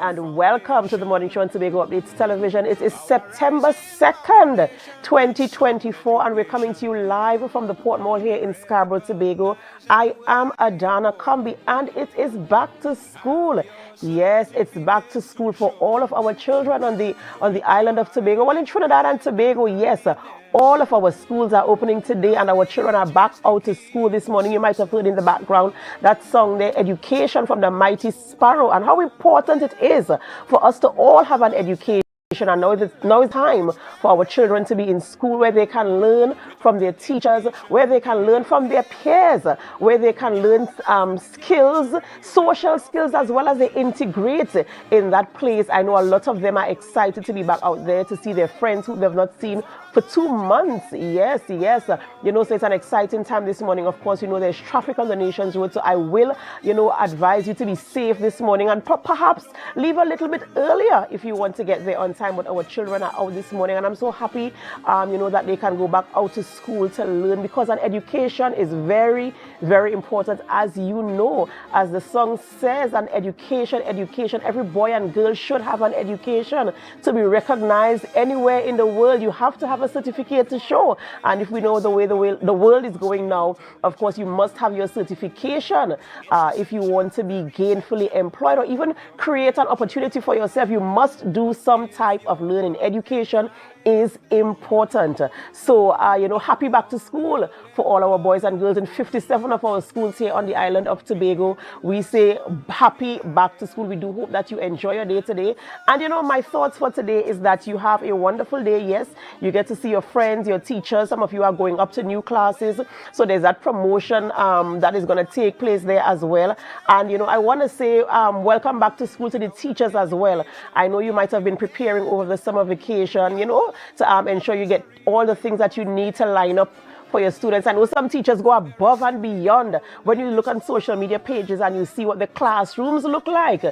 and welcome to the Morning Show on Tobago Updates Television. It is September 2nd, 2024, and we're coming to you live from the Port Mall here in Scarborough, Tobago. I am Adana Combi, and it is back to school. Yes, it's back to school for all of our children on the island of Tobago. Well, in Trinidad and Tobago, yes, all of our schools are opening today and our children are back out to school this morning. You might have heard in the background that song there, Education from the Mighty Sparrow, and how important it is for us to all have an education. And now it's time for our children to be in school where they can learn from their teachers, where they can learn from their peers, where they can learn skills, social skills, as well as they integrate in that place. I know a lot of them are excited to be back out there to see their friends who they've not seen for 2 months. Yes. So it's an exciting time this morning. Of course, there's traffic on the nation's road, so I will, advise you to be safe this morning and perhaps leave a little bit earlier if you want to get there on time. But our children are out this morning, and I'm so happy, that they can go back out to school to learn, because an education is very, very important, as you know. As the song says, an education. Every boy and girl should have an education to be recognized anywhere in the world. You have to have a certificate to show, and if we know the way the world is going now, of course, you must have your certification if you want to be gainfully employed or even create an opportunity for yourself. You must do some type of learning. Education is important. So, happy back to school for all our boys and girls in 57 of our schools here on the island of Tobago. We say happy back to school. We do hope that you enjoy your day today. And, my thoughts for today is that you have a wonderful day. Yes, you get to see your friends, your teachers. Some of you are going up to new classes. So there's that promotion that is going to take place there as well. And, I want to say welcome back to school to the teachers as well. I know you might have been preparing over the summer vacation, to ensure you get all the things that you need to line up for your students. I know some teachers go above and beyond. When you look on social media pages and you see what the classrooms look like,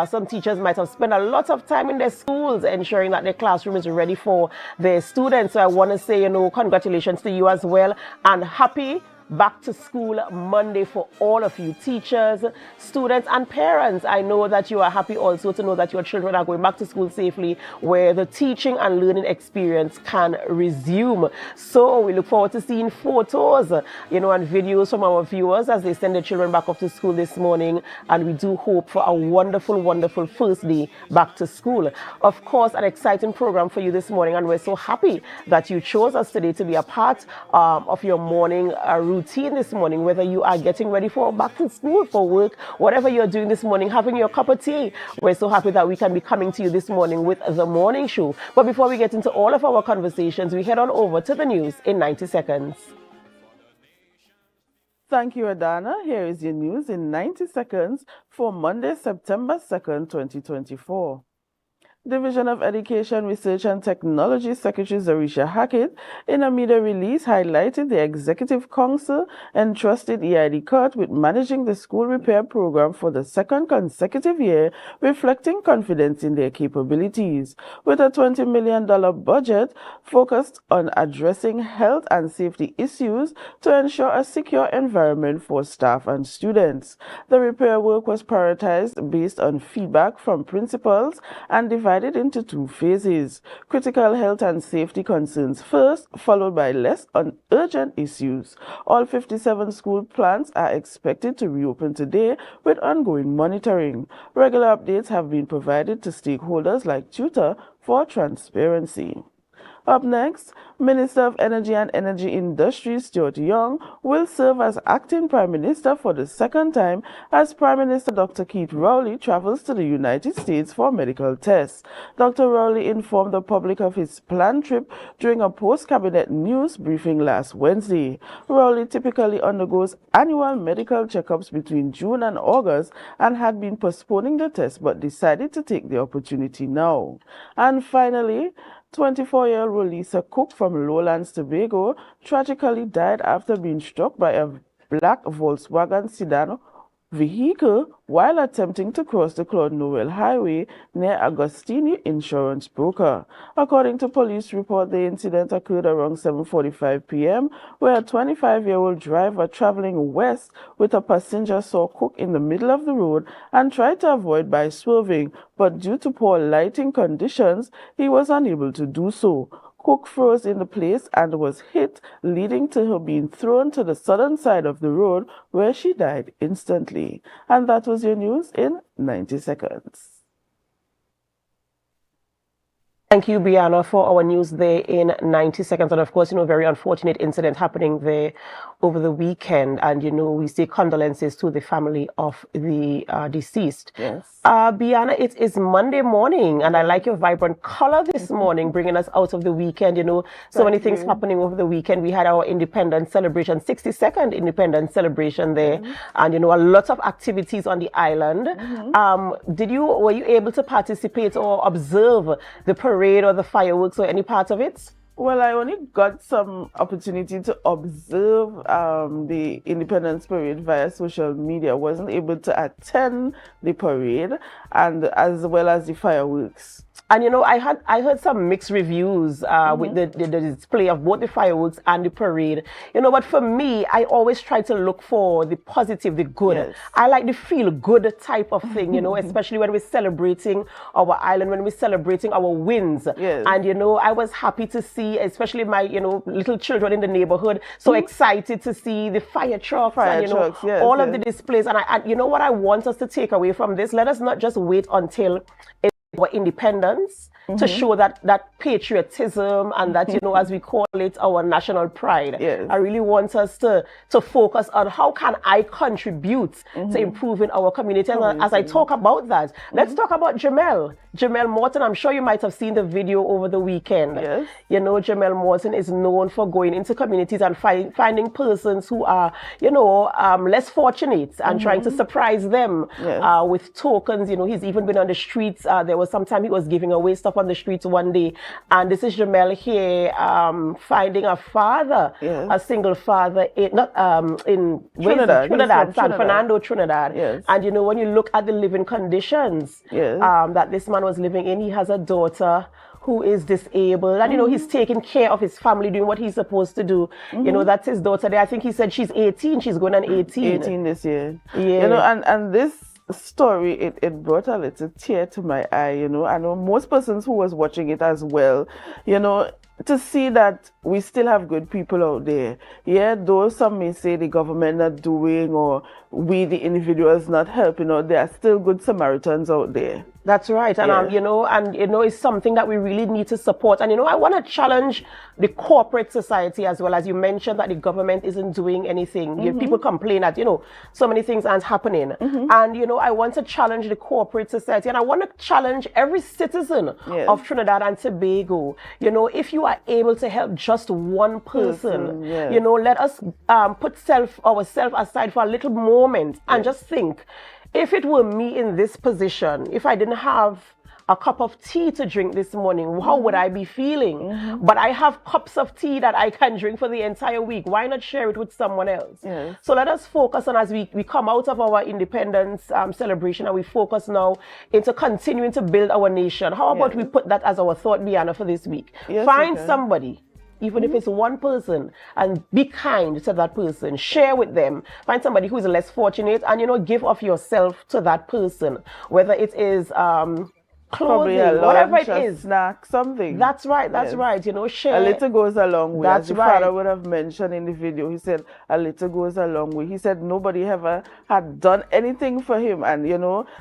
some teachers might have spent a lot of time in their schools ensuring that their classroom is ready for their students. So I want to say, congratulations to you as well, and happy back to school Monday for all of you teachers, students, and parents. I know that you are happy also to know that your children are going back to school safely, where the teaching and learning experience can resume. So we look forward to seeing photos, and videos from our viewers as they send their children back off to school this morning. And we do hope for a wonderful, wonderful first day back to school. Of course, an exciting program for you this morning, and we're so happy that you chose us today to be a part of your morning routine this morning, whether you are getting ready for back to school, for work, whatever you're doing this morning, having your cup of tea. We're so happy that we can be coming to you this morning with the morning show. But before we get into all of our conversations, we head on over to the news in 90 seconds. Thank you, Adana. Here is your news in 90 seconds for Monday, September 2nd, 2024. Division of Education, Research and Technology Secretary Zarisha Hackett, in a media release, highlighted the Executive Council entrusted EID CUT with managing the school repair program for the second consecutive year, reflecting confidence in their capabilities. With a $20 million budget focused on addressing health and safety issues to ensure a secure environment for staff and students. The repair work was prioritized based on feedback from principals and divided into 2 phases: critical health and safety concerns first, followed by less urgent issues. All 57 school plants are expected to reopen today with ongoing monitoring. Regular updates have been provided to stakeholders like tutor for transparency. Up next, Minister of Energy and Energy Industry Stuart Young will serve as acting Prime Minister for the second time as Prime Minister Dr. Keith Rowley travels to the United States for medical tests. Dr. Rowley informed the public of his planned trip during a post-cabinet news briefing last Wednesday. Rowley typically undergoes annual medical checkups between June and August and had been postponing the test but decided to take the opportunity now. And finally, 24-year-old Rolisa Cook from Lowlands, Tobago, tragically died after being struck by a black Volkswagen sedan vehicle while attempting to cross the Claude Noel Highway near Agostini Insurance Broker. According to police report, the incident occurred around 7:45 p.m., where a 25-year-old driver traveling west with a passenger saw Cook in the middle of the road and tried to avoid by swerving, but due to poor lighting conditions, he was unable to do so. Cook froze in the place and was hit, leading to her being thrown to the southern side of the road, where she died instantly. And that was your news in 90 seconds. Thank you, Brianna, for our news there in 90 seconds. And of course, very unfortunate incident happening there over the weekend. And, we say condolences to the family of the deceased. Yes. Brianna, it is Monday morning, and I like your vibrant color this morning, bringing us out of the weekend. So many things happening over the weekend. We had our independence celebration, 62nd independence celebration there. And, a lot of activities on the island. Were you able to participate or observe the parade or the fireworks or any part of it? Well, I only got some opportunity to observe the Independence Parade via social media. I wasn't able to attend the parade and as well as the fireworks. And I heard some mixed reviews with the display of both the fireworks and the parade. But for me, I always try to look for the positive, the good. Yes. I like the feel good type of thing, especially when we're celebrating our island, when we're celebrating our wins. Yes. And I was happy to see, especially my little children in the neighborhood, so excited to see the fire trucks and all of the displays. And what I want us to take away from this, let us not just wait until our independence to show that patriotism and that, as we call it, our national pride. Yes. I really want us to focus on how can I contribute to improving our community. And as I talk about that, let's talk about Jamel Morton. I'm sure you might have seen the video over the weekend. Yes. Jamel Morton is known for going into communities and finding persons who are, less fortunate and trying to surprise them with tokens. He's even been on the streets. There was some time he was giving away stuff on the streets one day, and this is Jamel here finding a father, a single father in Trinidad, San Fernando, Trinidad. Yes. And when you look at the living conditions that this man was living in, he has a daughter who is disabled, and he's taking care of his family, doing what he's supposed to do. That's his daughter there. I think he said she's 18, she's going on 18 this year. And this story, it brought a little tear to my eye. I know most persons who was watching it as well, to see that we still have good people out there. Though some may say the government not doing, or we the individuals not helping out, there are still good Samaritans out there. That's right. And, it's something that we really need to support. And, I want to challenge the corporate society as well. As you mentioned that the government isn't doing anything. People complain that, so many things aren't happening. And, I want to challenge the corporate society, and I want to challenge every citizen of Trinidad and Tobago. If you are able to help just one person, let us put ourselves aside for a little moment and just think, if it were me in this position, if I didn't have a cup of tea to drink this morning, how would I be feeling? But I have cups of tea that I can drink for the entire week. Why not share it with someone else? Yes. So let us focus on, as we come out of our independence celebration, and we focus now into continuing to build our nation. How about we put that as our thought, Brianna, for this week? Yes, find somebody, even if it's one person, and be kind to that person. Share with them. Find somebody who is less fortunate, and give of yourself to that person, whether it is clothing, whatever it is, snack, something. That's right. Share. A little goes a long way. That's as the right. father would have mentioned in the video, he said a little goes a long way. He said nobody ever had done anything for him, and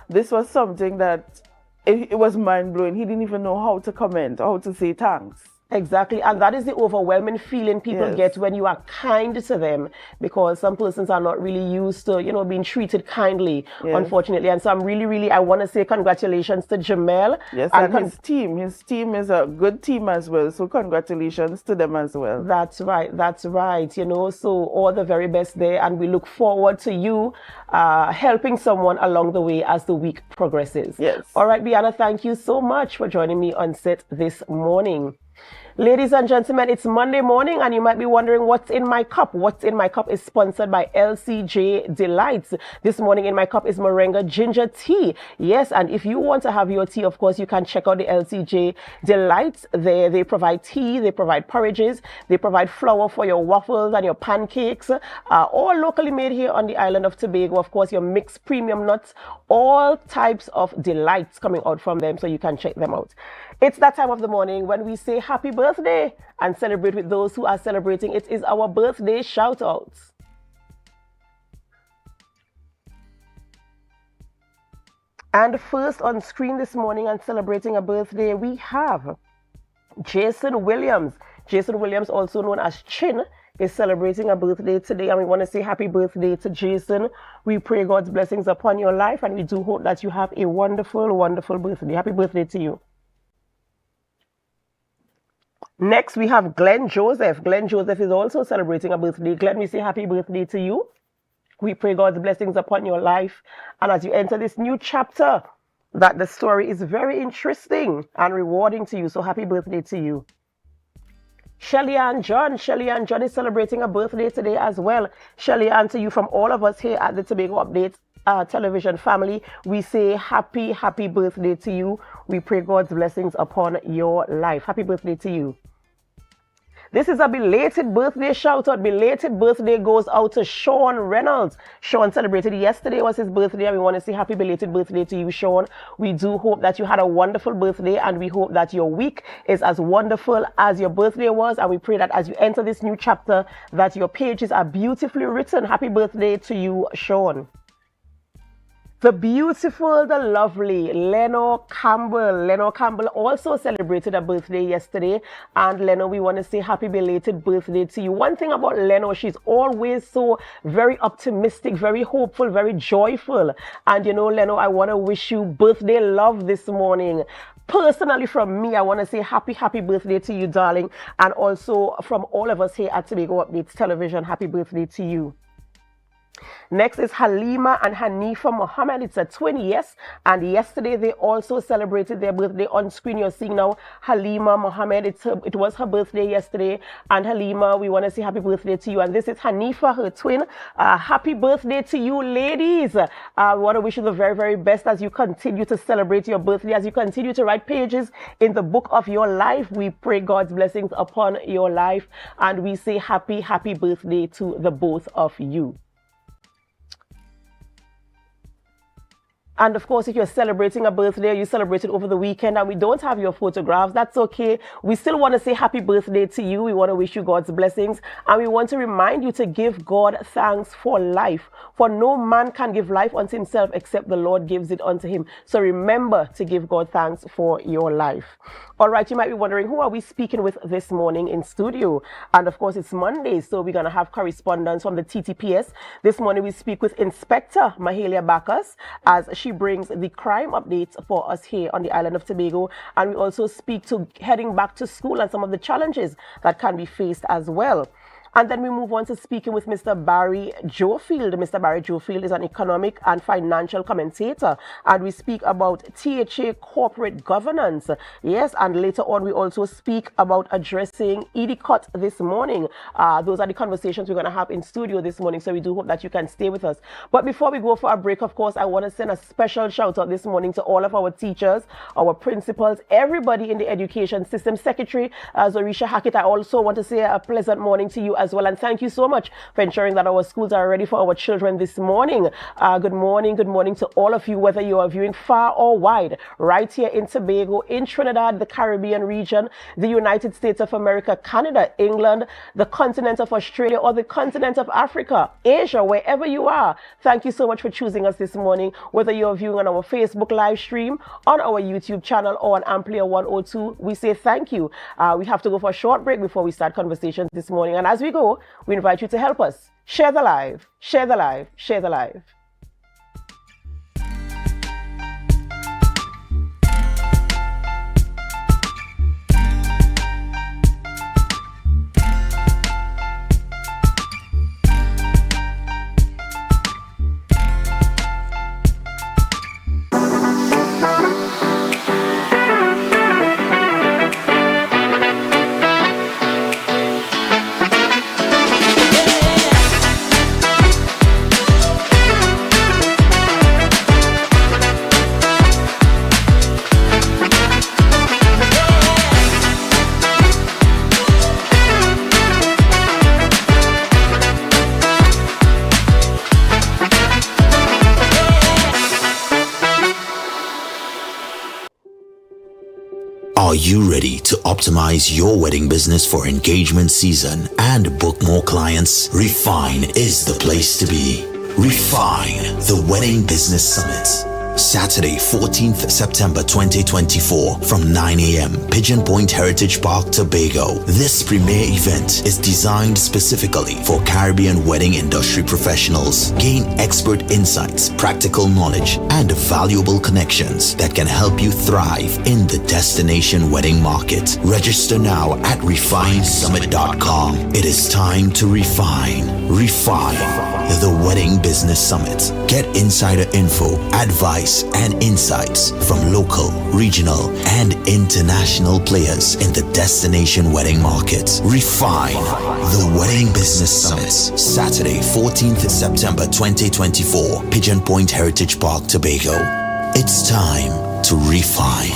this was something that it was mind-blowing. He didn't even know how to comment, how to say thanks. Exactly. And that is the overwhelming feeling people get when you are kind to them, because some persons are not really used to, being treated kindly, unfortunately. And so I want to say congratulations to Jamel. Yes, and his team. His team is a good team as well. So congratulations to them as well. That's right. So all the very best there. And we look forward to you helping someone along the way as the week progresses. Yes. All right, Brianna, thank you so much for joining me on set this morning. Ladies and gentlemen, it's Monday morning and you might be wondering what's in my cup. What's in my cup is sponsored by LCJ Delights. This morning in my cup is moringa ginger tea. Yes, and if you want to have your tea, of course, you can check out the LCJ Delights. They provide tea, they provide porridges, they provide flour for your waffles and your pancakes, all locally made here on the island of Tobago. Of course, your mixed premium nuts, all types of delights coming out from them, so you can check them out. It's that time of the morning when we say happy birthday and celebrate with those who are celebrating. It is our birthday shout outs. And first on screen this morning and celebrating a birthday, we have Jason Williams. Jason Williams, also known as Chin, is celebrating a birthday today, and we want to say happy birthday to Jason. We pray God's blessings upon your life, and we do hope that you have a wonderful, wonderful birthday. Happy birthday to you. Next, we have Glenn Joseph. Glenn Joseph is also celebrating a birthday. Glenn, we say happy birthday to you. We pray God's blessings upon your life. And as you enter this new chapter, that the story is very interesting and rewarding to you. So happy birthday to you. Shelly Ann John. Shelly Ann John is celebrating a birthday today as well. Shelly Ann, to you from all of us here at the Tobago Update television family, we say happy birthday to you. We pray God's blessings upon your life. Happy birthday to you. This is a belated birthday shout out. Belated birthday goes out to Sean Reynolds. Sean celebrated yesterday, was his birthday, and we want to say happy belated birthday to you, Sean. We do hope that you had a wonderful birthday, and we hope that your week is as wonderful as your birthday was, and we pray that as you enter this new chapter, that your pages are beautifully written. Happy birthday to you, Sean. The beautiful, the lovely Leno Campbell. Leno Campbell also celebrated a birthday yesterday. And Leno, we want to say happy belated birthday to you. One thing about Leno, she's always so very optimistic, very hopeful, very joyful. And you know, Leno, I want to wish you birthday love this morning. Personally, from me, I want to say happy birthday to you, darling. And also from all of us here at Tobago Updates Television, happy birthday to you. Next is Halima and Hanifa Mohammed. It's a twin, yes. And yesterday they also celebrated their birthday. On screen you're seeing now Halima Mohammed. It was her birthday yesterday. And Halima, we want to say happy birthday to you. And this is Hanifa, her twin. Happy birthday to you, ladies. We want to wish you the very, very best as you continue to celebrate your birthday, as you continue to write pages in the book of your life. We pray God's blessings upon your life. And we say happy birthday to the both of you. And of course, if you're celebrating a birthday, you celebrated over the weekend and we don't have your photographs, that's okay. We still want to say happy birthday to you. We want to wish you God's blessings. And we want to remind you to give God thanks for life. For no man can give life unto himself except the Lord gives it unto him. So remember to give God thanks for your life. All right, you might be wondering, who are we speaking with this morning in studio? And of course, it's Monday, so we're going to have correspondence from the TTPS. This morning, we speak with Inspector Mahalia Bacchus as she brings the crime updates for us here on the island of Tobago. And we also speak to heading back to school and some of the challenges that can be faced as well. And then we move on to speaking with Mr. Barry Jofield. Mr. Barry Jofield is an economic and financial commentator. And we speak about THA corporate governance. Yes, and later on we also speak about addressing EDCOT this morning. Those are the conversations we're going to have in studio this morning. So we do hope that you can stay with us. But before we go for a break, of course, I want to send a special shout out this morning to all of our teachers, our principals, everybody in the education system. Secretary Zorisha Hackett, I also want to say a pleasant morning to you as well, and thank you so much for ensuring that our schools are ready for our children this morning. Good morning to all of you, whether you are viewing far or wide, right here in Tobago, in Trinidad, the Caribbean region, the United States of America, Canada, England, the continent of Australia, or the continent of Africa, Asia, wherever you are. Thank you so much for choosing us this morning, whether you're viewing on our Facebook live stream, on our YouTube channel, or on Amplia 102. We say thank you. We have to go for a short break before we start conversations this morning, and as we go, we invite you to help us share the live, share the live, share the live. you ready to optimize your wedding business for engagement season and book more clients? Refine is the place to be. Refine, the Wedding Business Summit. Saturday, 14th September 2024 from 9 a.m. Pigeon Point Heritage Park, Tobago. This premier event is designed specifically for Caribbean wedding industry professionals. Gain expert insights, practical knowledge, and valuable connections that can help you thrive in the destination wedding market. Register now at refinesummit.com. It is time to refine. Refine, the Wedding Business Summit. Get insider info, advice, and insights from local, regional, and international players in the destination wedding market. Refine, the Wedding Business Summit. Saturday, 14th September 2024, Pigeon Point Heritage Park, Tobago. It's time to refine.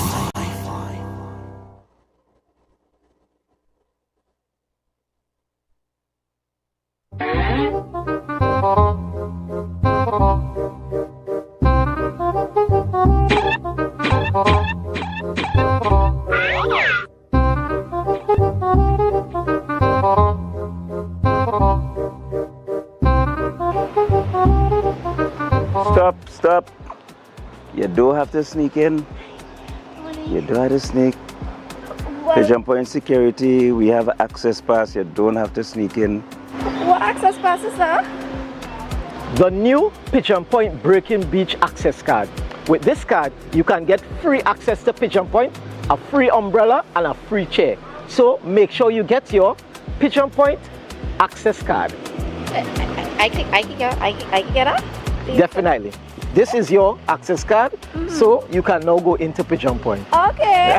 Stop. You don't have to sneak in. You don't have to sneak. Pigeon Point Security, we have an access pass. You don't have to sneak in. What access pass is that? The new Pigeon Point Breaking Beach access card. With this card, you can get free access to Pigeon Point, a free umbrella, and a free chair. So make sure you get your Pigeon Point access card. I can get that? Definitely. This is your access card, so you can now go into Pigeon Point. Okay.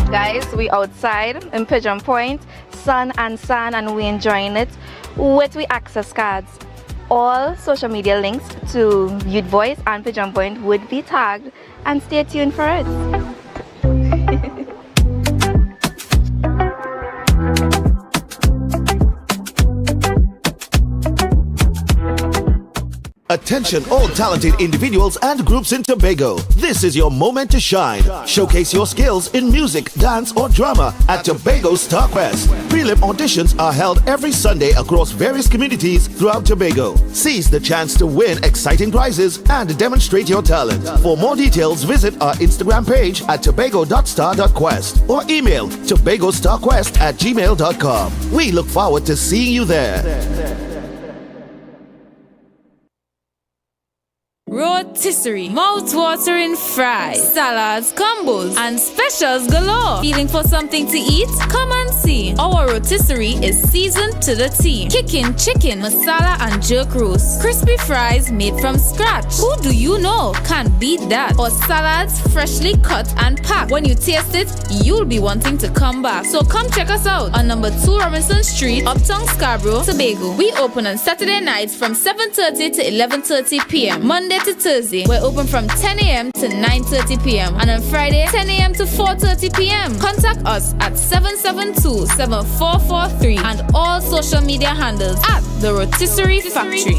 Guys, we outside in Pigeon Point, sun and sand, and we enjoying it with we access cards. All social media links to Youth Voice and Pigeon Point would be tagged, and stay tuned for it. Attention all talented individuals and groups in Tobago. This is your moment to shine. Showcase your skills in music, dance or drama at Tobago Star Quest. Prelim auditions are held every Sunday across various communities throughout Tobago. Seize the chance to win exciting prizes and demonstrate your talent. For more details, visit our Instagram page at tobago.star.quest or email tobagostarquest@gmail.com. We look forward to seeing you there. Rotisserie, mouth-watering fries, salads, combos, and specials galore. Feeling for something to eat? Come and see. Our rotisserie is seasoned to the T. Kicking chicken, masala, and jerk roast. Crispy fries made from scratch. Who do you know can beat that? Or salads freshly cut and packed. When you taste it, you'll be wanting to come back. So come check us out on number 2 Robinson Street, Uptown Scarborough, Tobago. We open on Saturday nights from 7:30 to 11:30 p.m. Monday to Thursday, we're open from 10 a.m. to 9:30 p.m. and on Friday, 10 a.m. to 4:30 p.m. Contact us at 772-7443 and all social media handles at The Rotisserie Factory.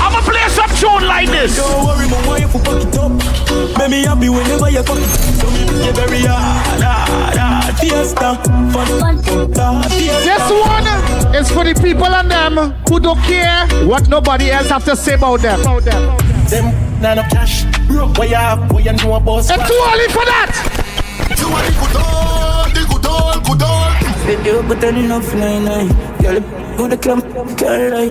I'ma play some tune like this. Don't worry, my wife will fuck it up. Make me happy whenever you fuck it. So me you're very hard, fiesta, fun, This one is for the people and them who don't care what nobody else have to say about them. Them none of cash, broke what you have, what you know about. It's too early for that. You are the good on. They do but turn enough 9-9. Girl, go to club, can't lie.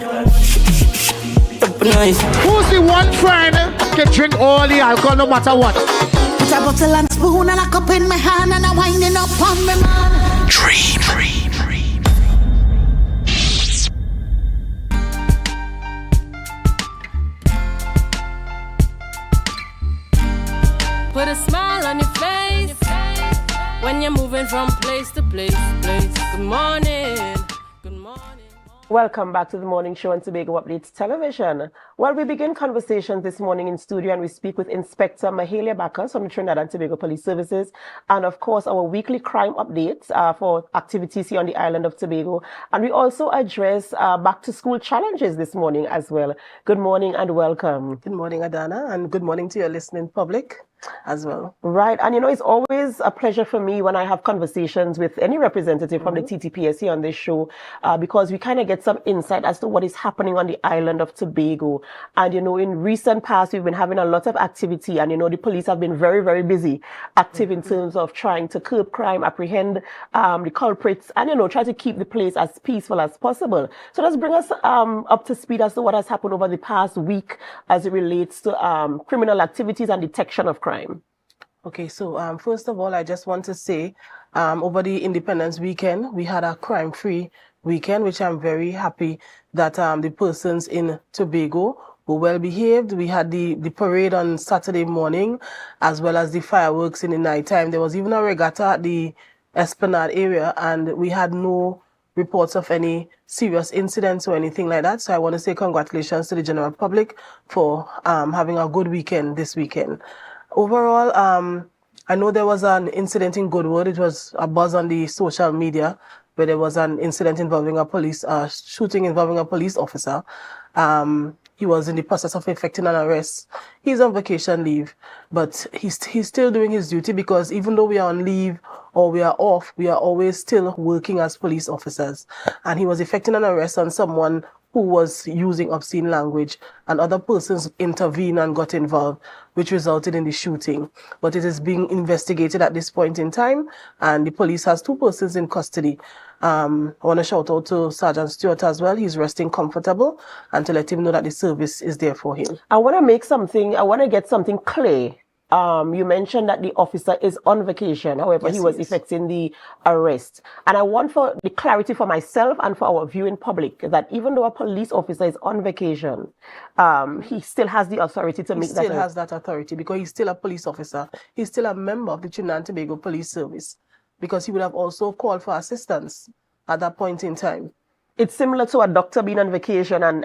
Nice. Who's the one friend can drink all the alcohol no matter what? Put a bottle and spoon and a cup in my hand and I'm winding up on me man. Dream. Put a smile on your face when you're moving from place to place. Good morning. Welcome back to the morning show on Tobago Updates Television. Well, we begin conversations this morning in studio and we speak with Inspector Mahalia Bacchus from the Trinidad and Tobago Police Services and, of course, our weekly crime updates for activities here on the island of Tobago. And we also address back-to-school challenges this morning as well. Good morning and welcome. Good morning, Adana, and good morning to your listening public as well. Right. And, it's always a pleasure for me when I have conversations with any representative from the TTPS here on this show because we kind of get some insight as to what is happening on the island of Tobago. And, in recent past, we've been having a lot of activity and, the police have been very, very busy, active in terms of trying to curb crime, apprehend the culprits and, try to keep the place as peaceful as possible. So let's bring us up to speed as to what has happened over the past week as it relates to criminal activities and detection of crime. Okay, so first of all, I just want to say over the Independence weekend, we had a crime-free weekend, which I'm very happy that the persons in Tobago were well behaved. We had the parade on Saturday morning, as well as the fireworks in the nighttime. There was even a regatta at the Esplanade area, and we had no reports of any serious incidents or anything like that. So I want to say congratulations to the general public for having a good weekend this weekend. Overall, I know there was an incident in Goodwood. It was a buzz on the social media where there was an incident involving a shooting involving a police officer. He was in the process of effecting an arrest. He's on vacation leave, but he's still doing his duty because even though we are on leave or we are off, we are always still working as police officers. And he was effecting an arrest on someone who was using obscene language, and other persons intervened and got involved, which resulted in the shooting. But it is being investigated at this point in time, and the police has 2 persons in custody. I want to shout out to Sergeant Stewart as well. He's resting comfortable, and to let him know that the service is there for him. I want to get something clear. You mentioned that the officer is on vacation. However, he was effecting the arrest. And I want for the clarity for myself and for our viewing public that even though a police officer is on vacation, he still has the authority to make that. He still has that authority because he's still a police officer. He's still a member of the Trinidad and Tobago Police Service because he would have also called for assistance at that point in time. It's similar to a doctor being on vacation and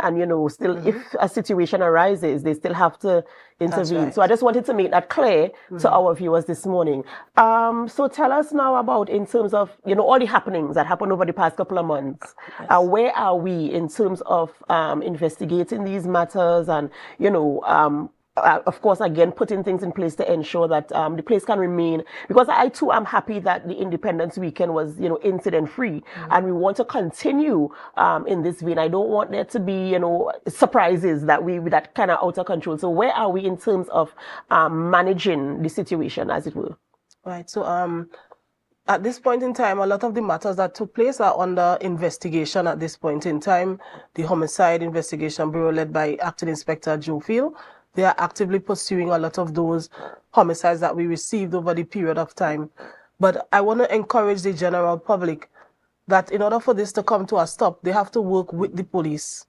still if a situation arises, they still have to intervene. Right. So I just wanted to make that clear to our viewers this morning. So tell us now about in terms of, all the happenings that happened over the past couple of months. Yes. Where are we in terms of investigating these matters and, of course, again, putting things in place to ensure that the place can remain. Because I, too, am happy that the Independence weekend was, incident-free. And we want to continue in this vein. I don't want there to be, surprises that kind of out of control. So where are we in terms of managing the situation, as it were? Right. So at this point in time, a lot of the matters that took place are under investigation at this point in time. The Homicide Investigation Bureau, led by Acting Inspector Joe Field, they are actively pursuing a lot of those homicides that we received over the period of time. But I want to encourage the general public that in order for this to come to a stop, they have to work with the police.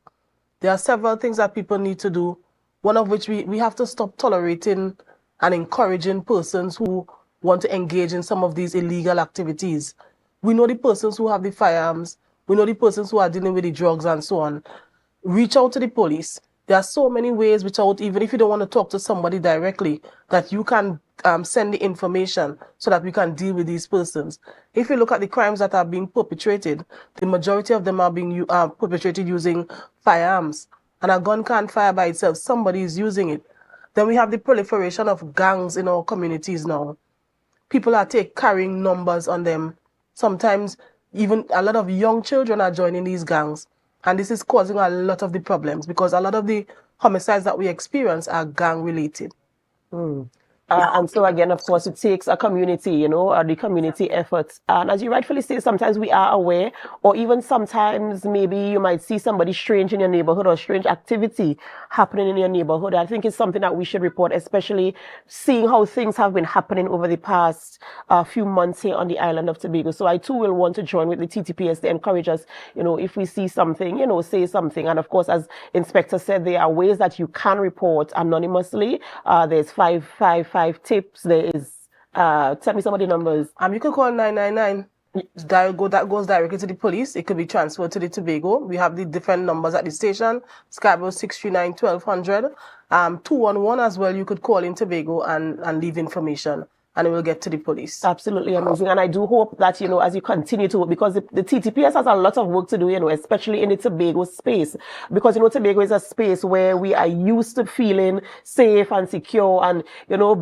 There are several things that people need to do, one of which we have to stop tolerating and encouraging persons who want to engage in some of these illegal activities. We know the persons who have the firearms. We know the persons who are dealing with the drugs and so on. Reach out to the police. There are so many ways even if you don't want to talk to somebody directly, that you can send the information so that we can deal with these persons. If you look at the crimes that are being perpetrated, the majority of them are being perpetrated using firearms. And a gun can't fire by itself. Somebody is using it. Then we have the proliferation of gangs in our communities now. People are carrying numbers on them. Sometimes even a lot of young children are joining these gangs. And this is causing a lot of the problems because a lot of the homicides that we experience are gang-related. And so again, of course, it takes a community, the community efforts. And as you rightfully say, sometimes we are aware, or even sometimes maybe you might see somebody strange in your neighborhood or strange activity happening in your neighborhood. I think it's something that we should report, especially seeing how things have been happening over the past few months here on the island of Tobago. So I too will want to join with the TTPS to encourage us, if we see something, say something. And of course, as Inspector said, there are ways that you can report anonymously. There's 555 tips. There is, tell me some of the numbers. You can call 999. that goes directly to the police. It could be transferred to the Tobago. We have the different numbers at the station. Scarborough 639-1200. 211 as well. You could call in Tobago and leave information, and it will get to the police. Absolutely amazing. And I do hope that, as you continue to, because the TTPS has a lot of work to do, especially in the Tobago space. Because, Tobago is a space where we are used to feeling safe and secure. And,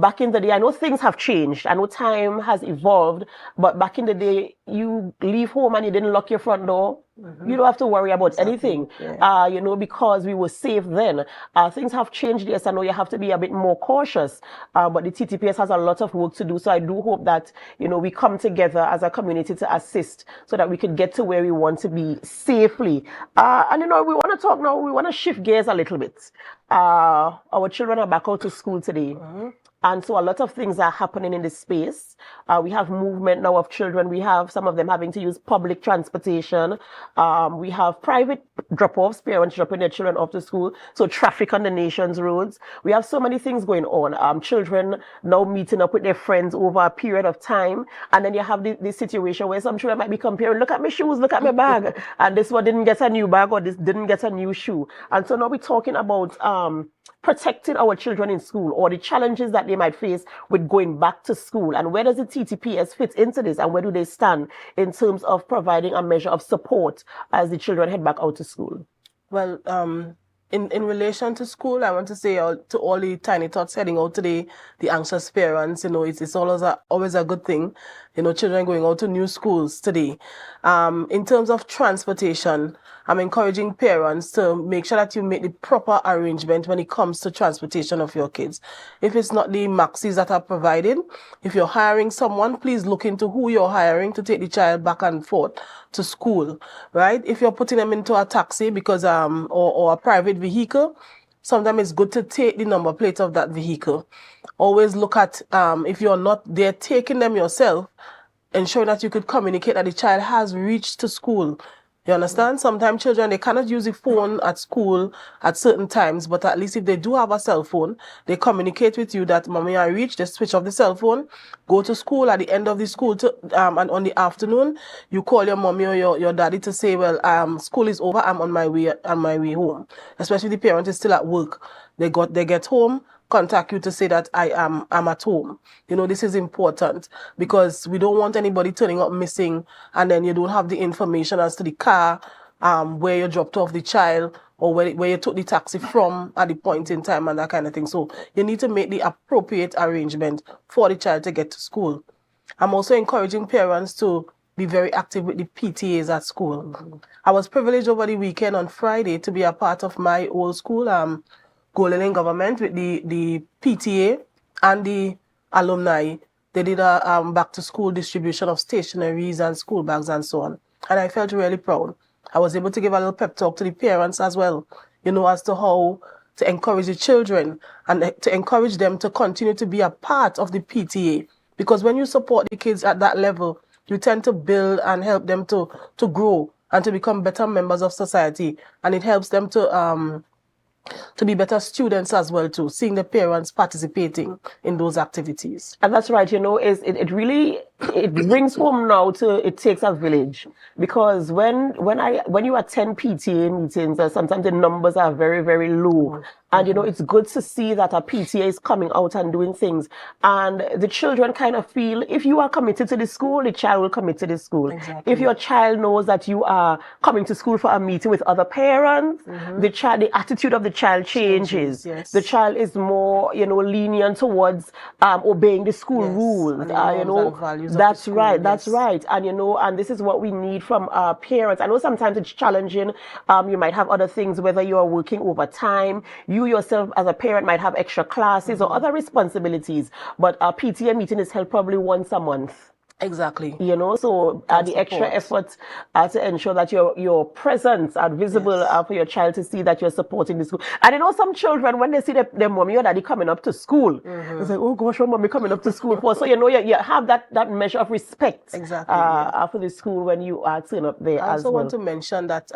back in the day, I know things have changed. I know time has evolved. But back in the day, you leave home and you didn't lock your front door. You don't have to worry about anything, because we were safe then. Things have changed, yes, I know you have to be a bit more cautious, but the TTPS has a lot of work to do, so I do hope that, we come together as a community to assist so that we could get to where we want to be safely. And, we want to talk now, we want to shift gears a little bit. Our children are back out to school today. And so a lot of things are happening in this space. We have movement now of children. We have some of them having to use public transportation. We have private drop-offs, parents dropping their children off to school. So traffic on the nation's roads. We have so many things going on. Children now meeting up with their friends over a period of time. And then you have this situation where some children might be comparing, look at my shoes, look at my bag. And this one didn't get a new bag or this didn't get a new shoe. And so now we're talking about protecting our children in school, or the challenges that they might face with going back to school, and where does the TTPS fit into this, and where do they stand in terms of providing a measure of support as the children head back out to school? Well, in relation to school, I want to say to all the tiny tots heading out today, the anxious parents, it's always a good thing, children going out to new schools today. In terms of transportation, I'm encouraging parents to make sure that you make the proper arrangement when it comes to transportation of your kids. If it's not the maxis that are provided, if you're hiring someone, please look into who you're hiring to take the child back and forth to school, right? If you're putting them into a taxi because or a private vehicle, sometimes it's good to take the number plate of that vehicle. Always look at if you're not there taking them yourself, ensure that you could communicate that the child has reached to school. You understand? Sometimes children, they cannot use the phone at school at certain times, but at least if they do have a cell phone, they communicate with you that, Mommy, I reached, they switch off the cell phone, go to school at the end of the school, and on the afternoon, you call your mommy or your daddy to say, well, school is over, I'm on my way home. Especially the parent is still at work. They get home, contact you to say that I'm at home. This is important because we don't want anybody turning up missing and then you don't have the information as to the car, where you dropped off the child or where you took the taxi from at the point in time and that kind of thing. So you need to make the appropriate arrangement for the child to get to school. I'm also encouraging parents to be very active with the PTAs at school. I was privileged over the weekend on Friday to be a part of my old school, Golden Lane Government, with the PTA and the alumni. They did a back to school distribution of stationeries and school bags and so on. And I felt really proud. I was able to give a little pep talk to the parents as well, as to how to encourage the children and to encourage them to continue to be a part of the PTA. Because when you support the kids at that level, you tend to build and help them to grow and to become better members of society. And it helps them to be better students as well too, seeing the parents participating in those activities. And that's right, it really brings home now to it takes a village, because when you attend PTA meetings, sometimes the numbers are very, very low. And it's good to see that a PTA is coming out and doing things. And the children kind of feel if you are committed to the school, the child will commit to the school. Exactly. If your child knows that you are coming to school for a meeting with other parents, the attitude of the child changes. Yes. The child is more, lenient towards obeying the school rules. That's right. That's right. And and this is what we need from our parents. I know sometimes it's challenging. You might have other things, whether you are working overtime. You yourself as a parent might have extra classes or other responsibilities, but a PTA meeting is held probably once a month. Exactly. So the extra effort to ensure that your presence are visible for your child to see that you're supporting the school. And some children, when they see their mommy or daddy coming up to school, it's like, oh gosh, your mommy coming up to school for. So you have that measure of respect for the school when you are turning up there. I also want to mention that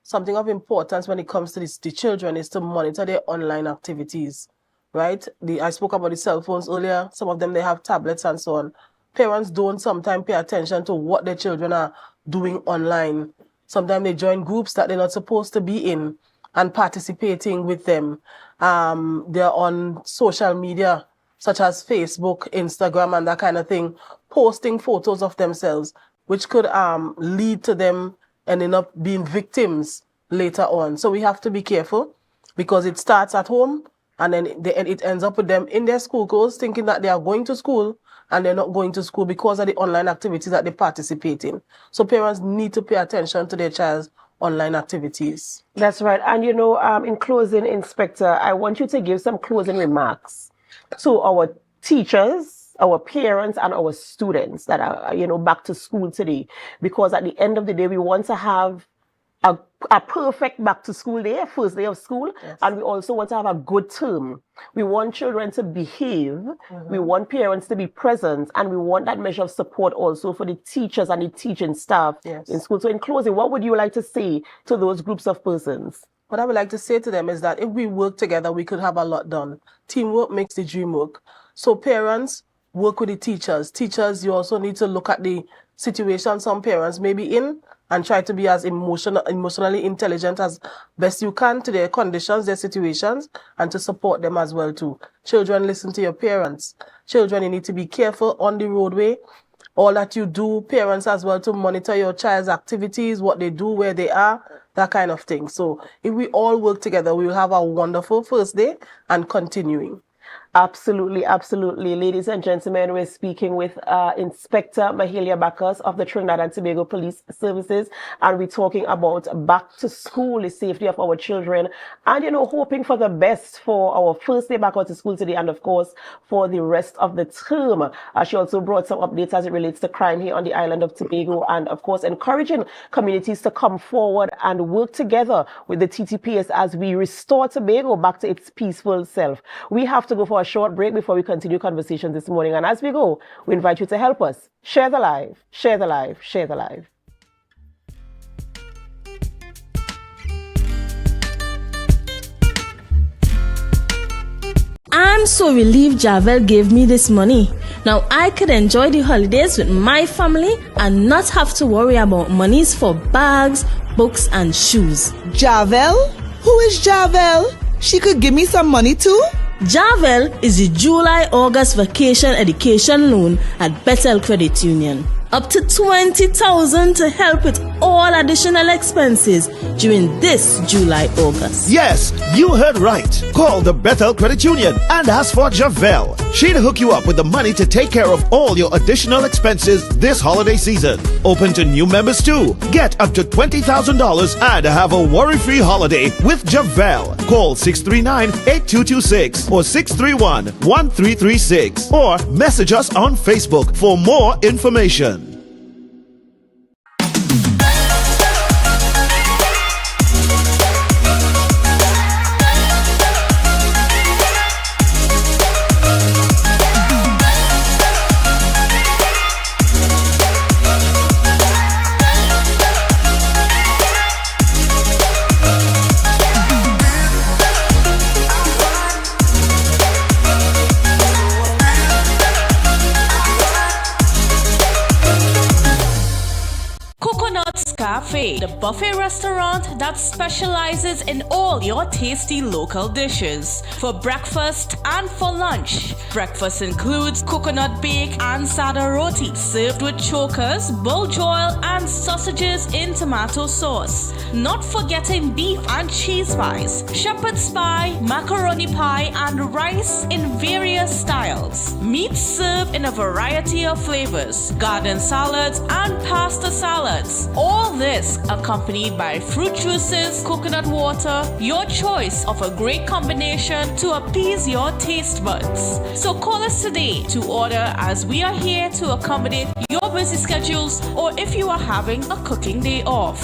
something of importance when it comes to the children is to monitor their online activities, right? I spoke about the cell phones earlier. Some of them, they have tablets and so on. parents don't sometimes pay attention to what their children are doing online. Sometimes they join groups that they're not supposed to be in and participating with them. They're on social media, such as Facebook, Instagram, and that kind of thing, posting photos of themselves, which could lead to them ending up being victims later on. So we have to be careful, because it starts at home, and then it ends up with them in their school clothes, thinking that they are going to school, and they're not going to school because of the online activities that they participate in. So parents need to pay attention to their child's online activities. That's right. And in closing, Inspector, I want you to give some closing remarks to our teachers, our parents, and our students that are, back to school today. Because at the end of the day, we want to have a perfect back to school day, first day of school, yes. And we also want to have a good term. We want children to behave, we want parents to be present, and we want that measure of support also for the teachers and the teaching staff in school. So in closing, what would you like to say to those groups of persons? What I would like to say to them is that if we work together, we could have a lot done. Teamwork makes the dream work. So parents, work with the teachers. Teachers, you also need to look at the situation some parents may be in, and try to be as emotionally intelligent as best you can to their conditions, their situations, and to support them as well too. Children, listen to your parents. Children, you need to be careful on the roadway. All that you do, parents as well, to monitor your child's activities, what they do, where they are, that kind of thing. So if we all work together, we will have a wonderful first day and continuing. Absolutely, absolutely. Ladies and gentlemen, we're speaking with Inspector Mahalia Bacchus of the Trinidad and Tobago Police Services, and we're talking about back to school, the safety of our children, and, hoping for the best for our first day back out to school today, and of course, for the rest of the term. She also brought some updates as it relates to crime here on the island of Tobago, and of course, encouraging communities to come forward and work together with the TTPS as we restore Tobago back to its peaceful self. We have to go for a short break before we continue conversation this morning. And as we go, we invite you to help us. Share the live, share the live, share the live. I'm so relieved Javel gave me this money. Now I could enjoy the holidays with my family and not have to worry about monies for bags, books, and shoes. Javel? Who is Javel? She could give me some money too? Javel is the July-August vacation education loan at Bethel Credit Union. Up to $20,000 to help with all additional expenses during this July-August. Yes, you heard right. Call the Bethel Credit Union and ask for Javel. She'll hook you up with the money to take care of all your additional expenses this holiday season. Open to new members too. Get up to $20,000 and have a worry-free holiday with Javel. Call 639-8226 or 631-1336 or message us on Facebook for more information. Cafe, the buffet restaurant that specializes in all your tasty local dishes. For breakfast and for lunch. Breakfast includes coconut bake and sada roti, served with chokers, bull joil, and sausages in tomato sauce. Not forgetting beef and cheese pies, shepherd's pie, macaroni pie, and rice in various styles. Meat served in a variety of flavors, garden salads, and pasta salads. All this accompanied by fruit juices, coconut water, your choice of a great combination to appease your taste buds. So call us today to order, as we are here to accommodate your busy schedules or if you are having a cooking day off.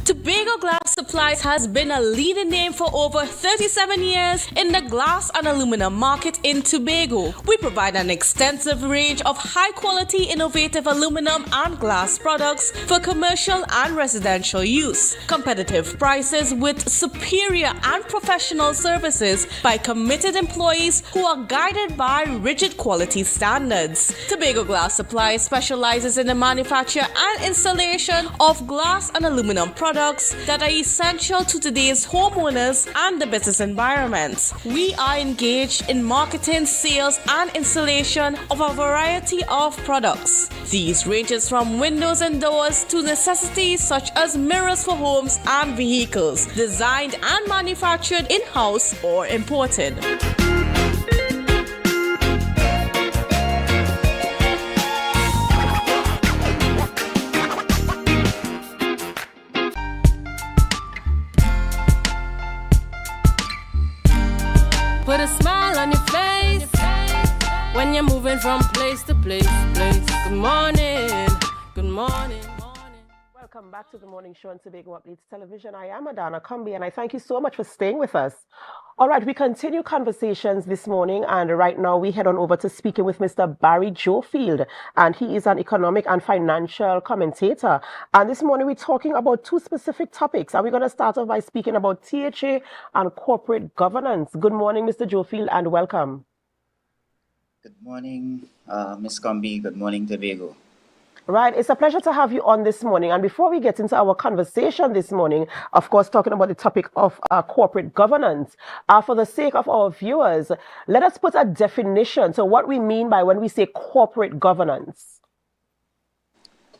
Tobago Glass Supplies has been a leading name for over 37 years in the glass and aluminum market in Tobago. We provide an extensive range of high-quality, innovative aluminum and glass products for commercial and residential use. Competitive prices with superior and professional services by committed employees who are guided by rigid quality standards. Tobago Glass Supply specializes in the manufacture and installation of glass and aluminum products that are essential to today's homeowners and the business environment. We are engaged in marketing, sales, and installation of a variety of products. These ranges from windows and doors to necessities such as mirrors for homes and vehicles, designed and manufactured in-house or imported. Put a smile on your face when you're moving from place to place. Good morning, good morning. Welcome back to the morning show on Tobago Updates Television. I am Adana Kumbi, and I thank you so much for staying with us. All right, we continue conversations this morning, and right now we head on over to speaking with Mr. Barry Jofield, and he is an economic and financial commentator. And this morning we're talking about two specific topics, and we're going to start off by speaking about THA and corporate governance. Good morning, Mr. Jofield, and welcome. Good morning, Ms. Combi. Good morning, Tobago. Right, it's a pleasure to have you on this morning. And before we get into our conversation this morning, of course, talking about the topic of corporate governance, for the sake of our viewers, let us put a definition to what we mean by when we say corporate governance.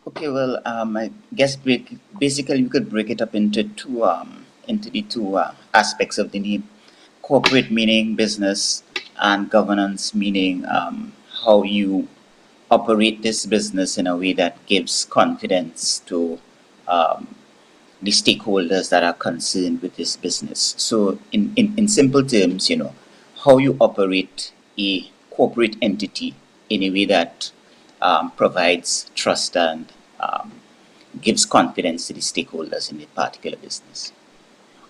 Okay, well, I guess basically we could break it up into the two aspects of the name. Corporate meaning business, and governance meaning how you operate this business in a way that gives confidence to the stakeholders that are concerned with this business. So in simple terms, how you operate a corporate entity in a way that provides trust and gives confidence to the stakeholders in a particular business.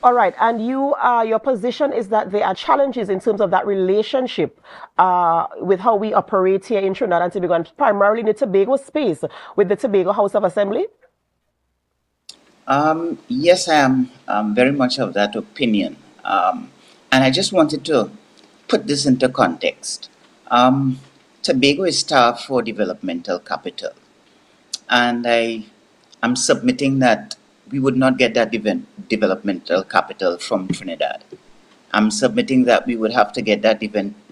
All right, and your position is that there are challenges in terms of that relationship with how we operate here in Trinidad and Tobago, and primarily in the Tobago space with the Tobago House of Assembly? Yes, I am very much of that opinion. And I just wanted to put this into context. Tobago is starved for developmental capital, and I'm submitting that we would not get that developmental capital from Trinidad. I'm submitting that we would have to get that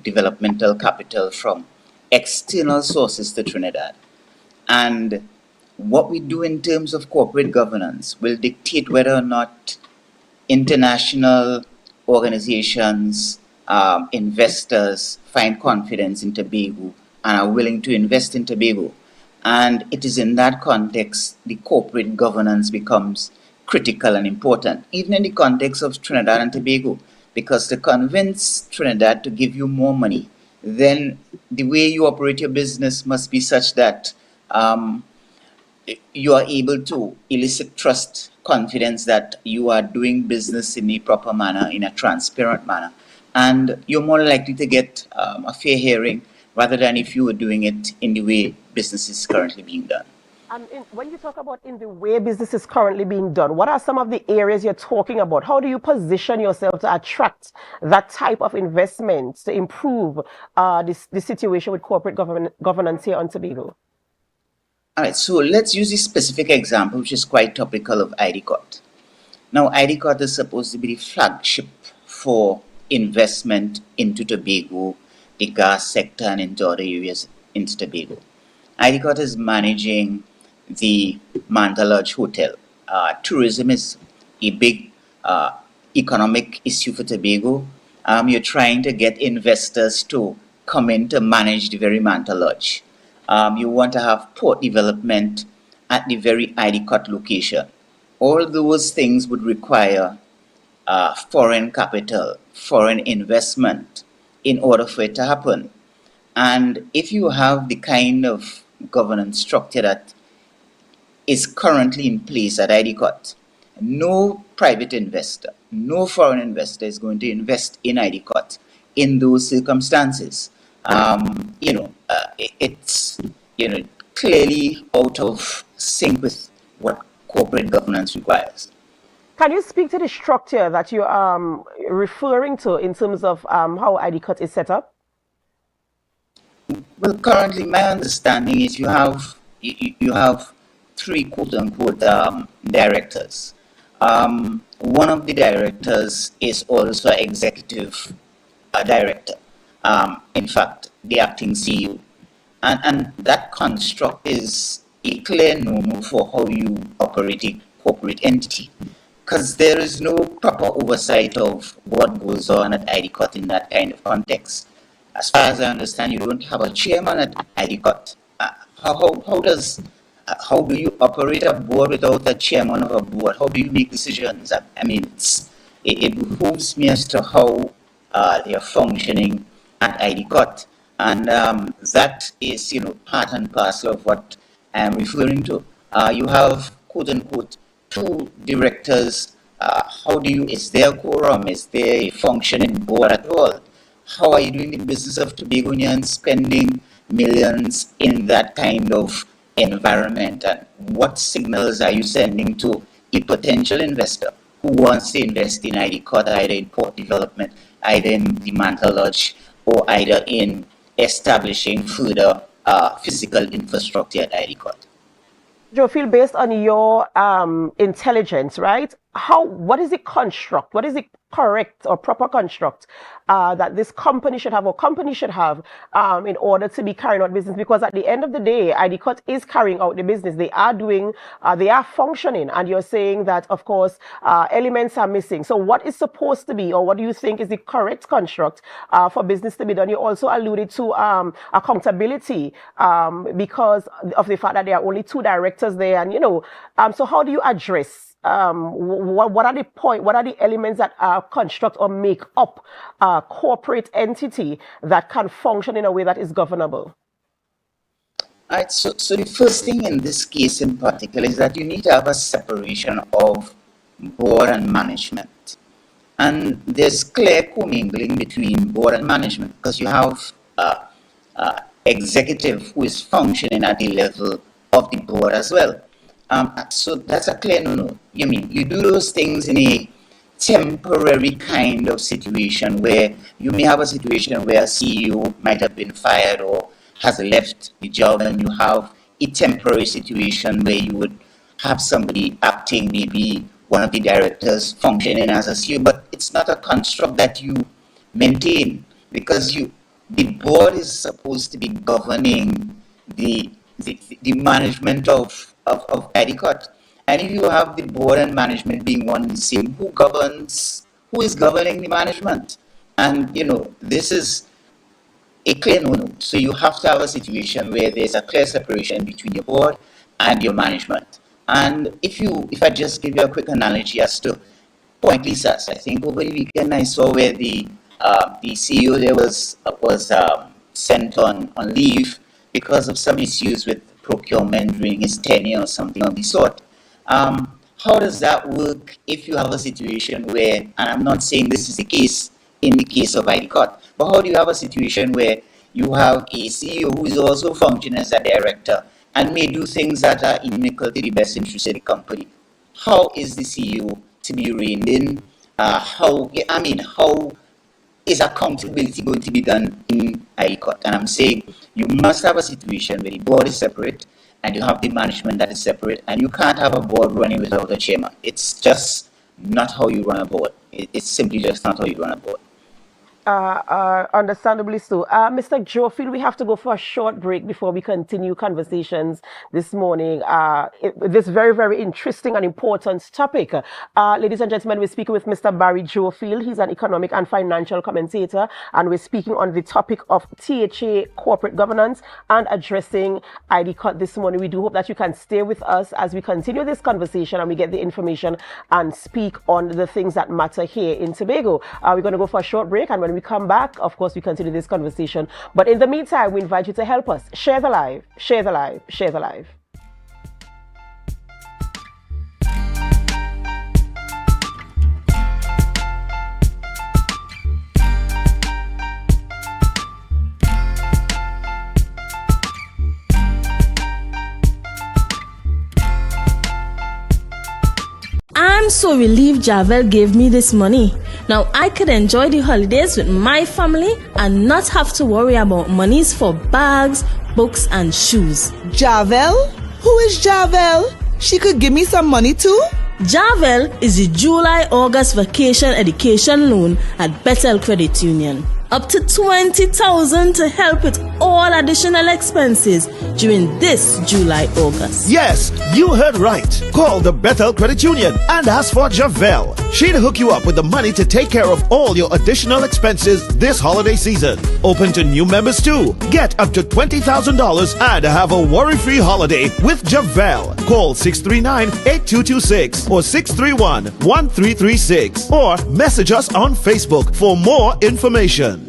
developmental capital from external sources to Trinidad. And what we do in terms of corporate governance will dictate whether or not international organizations, investors find confidence in Tobago and are willing to invest in Tobago. And it is in that context the corporate governance becomes critical and important, even in the context of Trinidad and Tobago, because to convince Trinidad to give you more money, then the way you operate your business must be such that you are able to elicit trust, confidence that you are doing business in a proper manner, in a transparent manner, and you're more likely to get a fair hearing rather than if you were doing it in the way business is currently being done. And when you talk about in the way business is currently being done, what are some of the areas you're talking about? How do you position yourself to attract that type of investment to improve the situation with corporate governance here on Tobago? All right, so let's use a specific example, which is quite topical, of IDCOT. Now, IDCOT is supposed to be the flagship for investment into Tobago, the gas sector, and into other areas into Tobago. IDCOT is managing the Manta Lodge Hotel. Tourism is a big economic issue for Tobago. You're trying to get investors to come in to manage the very Manta Lodge. You want to have port development at the very IDCOT location. All those things would require foreign capital, foreign investment in order for it to happen. And if you have the kind of governance structure that is currently in place at IDCOT, no private investor, no foreign investor is going to invest in IDCOT in those circumstances. It's clearly out of sync with what corporate governance requires. Can you speak to the structure that you're referring to in terms of how IDCOT is set up? Well, currently, my understanding is you have three quote-unquote directors. One of the directors is also executive director. In fact, the acting CEO. And that construct is a clear normal for how you operate a corporate entity, because there is no proper oversight of what goes on at IDCOT in that kind of context. As far as I understand, you don't have a chairman at IDCOT. How do you operate a board without a chairman of a board? How do you make decisions? I mean, it behooves me as to how they are functioning at IDCOT. And that is, part and parcel of what I'm referring to. You have, quote unquote, two directors. Is there a quorum? Is there a functioning board at all? How are you doing the business of Tobagonians spending millions in that kind of environment? And what signals are you sending to a potential investor who wants to invest in IDCOT, either in port development, either in the Mantle Lodge, or either in establishing further physical infrastructure at IDCOT? Joe, feel based on your intelligence, right? What is the construct? What is the correct or proper construct that this company should have, or company should have, in order to be carrying out business? Because at the end of the day, IDCOT is carrying out the business. They are functioning, and you're saying that, of course, elements are missing. So what is supposed to be, or what do you think is the correct construct for business to be done? You also alluded to accountability because of the fact that there are only two directors there, and so how do you address what are the elements that construct or make up a corporate entity that can function in a way that is governable? All right, so the first thing in this case in particular is that you need to have a separation of board and management. And there's clear commingling between board and management, because you have executive who is functioning at the level of the board as well. So that's a clear no. You do those things in a temporary kind of situation where you may have a situation where a CEO might have been fired or has left the job, and you have a temporary situation where you would have somebody acting, maybe one of the directors functioning as a CEO, but it's not a construct that you maintain, because the board is supposed to be governing the management of IDCOT. And if you have the board and management being one and the same, who is governing the management? And this is a clear no-no. So you have to have a situation where there's a clear separation between your board and your management. And if I just give you a quick analogy as to Point Lisas, I think over the weekend I saw where the CEO there was sent on leave because of some issues with procurement during his tenure or something of the sort. How does that work if you have a situation where, and I'm not saying this is the case in the case of IDCOT, but how do you have a situation where you have a CEO who is also functioning as a director and may do things that are inimical to the best interest of the company? How is the CEO to be reined in? How is accountability going to be done in IDCOT? And I'm saying you must have a situation where the board is separate and you have the management that is separate, and you can't have a board running without a chairman. It's just not how you run a board. It's simply just not how you run a board. Understandably so. Mr. Jofield, we have to go for a short break before we continue conversations this morning. This very, very interesting and important topic. Ladies and gentlemen, we're speaking with Mr. Barry Jofield. He's an economic and financial commentator, and we're speaking on the topic of THA corporate governance and addressing IDCOT this morning. We do hope that you can stay with us as we continue this conversation and we get the information and speak on the things that matter here in Tobago. We're going to go for a short break, and when we come back, of course, we continue this conversation. But in the meantime, we invite you to help us. Share the live, share the live, share the live. I'm so relieved Javel gave me this money. Now I could enjoy the holidays with my family and not have to worry about monies for bags, books and shoes. Javel? Who is Javel? She could give me some money too? Javel is the July-August vacation education loan at Bethel Credit Union. Up to 20,000 to help with all additional expenses during this July-August. Yes, you heard right. Call the Bethel Credit Union and ask for Javel. She'll hook you up with the money to take care of all your additional expenses this holiday season. Open to new members too. Get up to $20,000 and have a worry-free holiday with Javel. Call 639-8226 or 631-1336 or message us on Facebook for more information.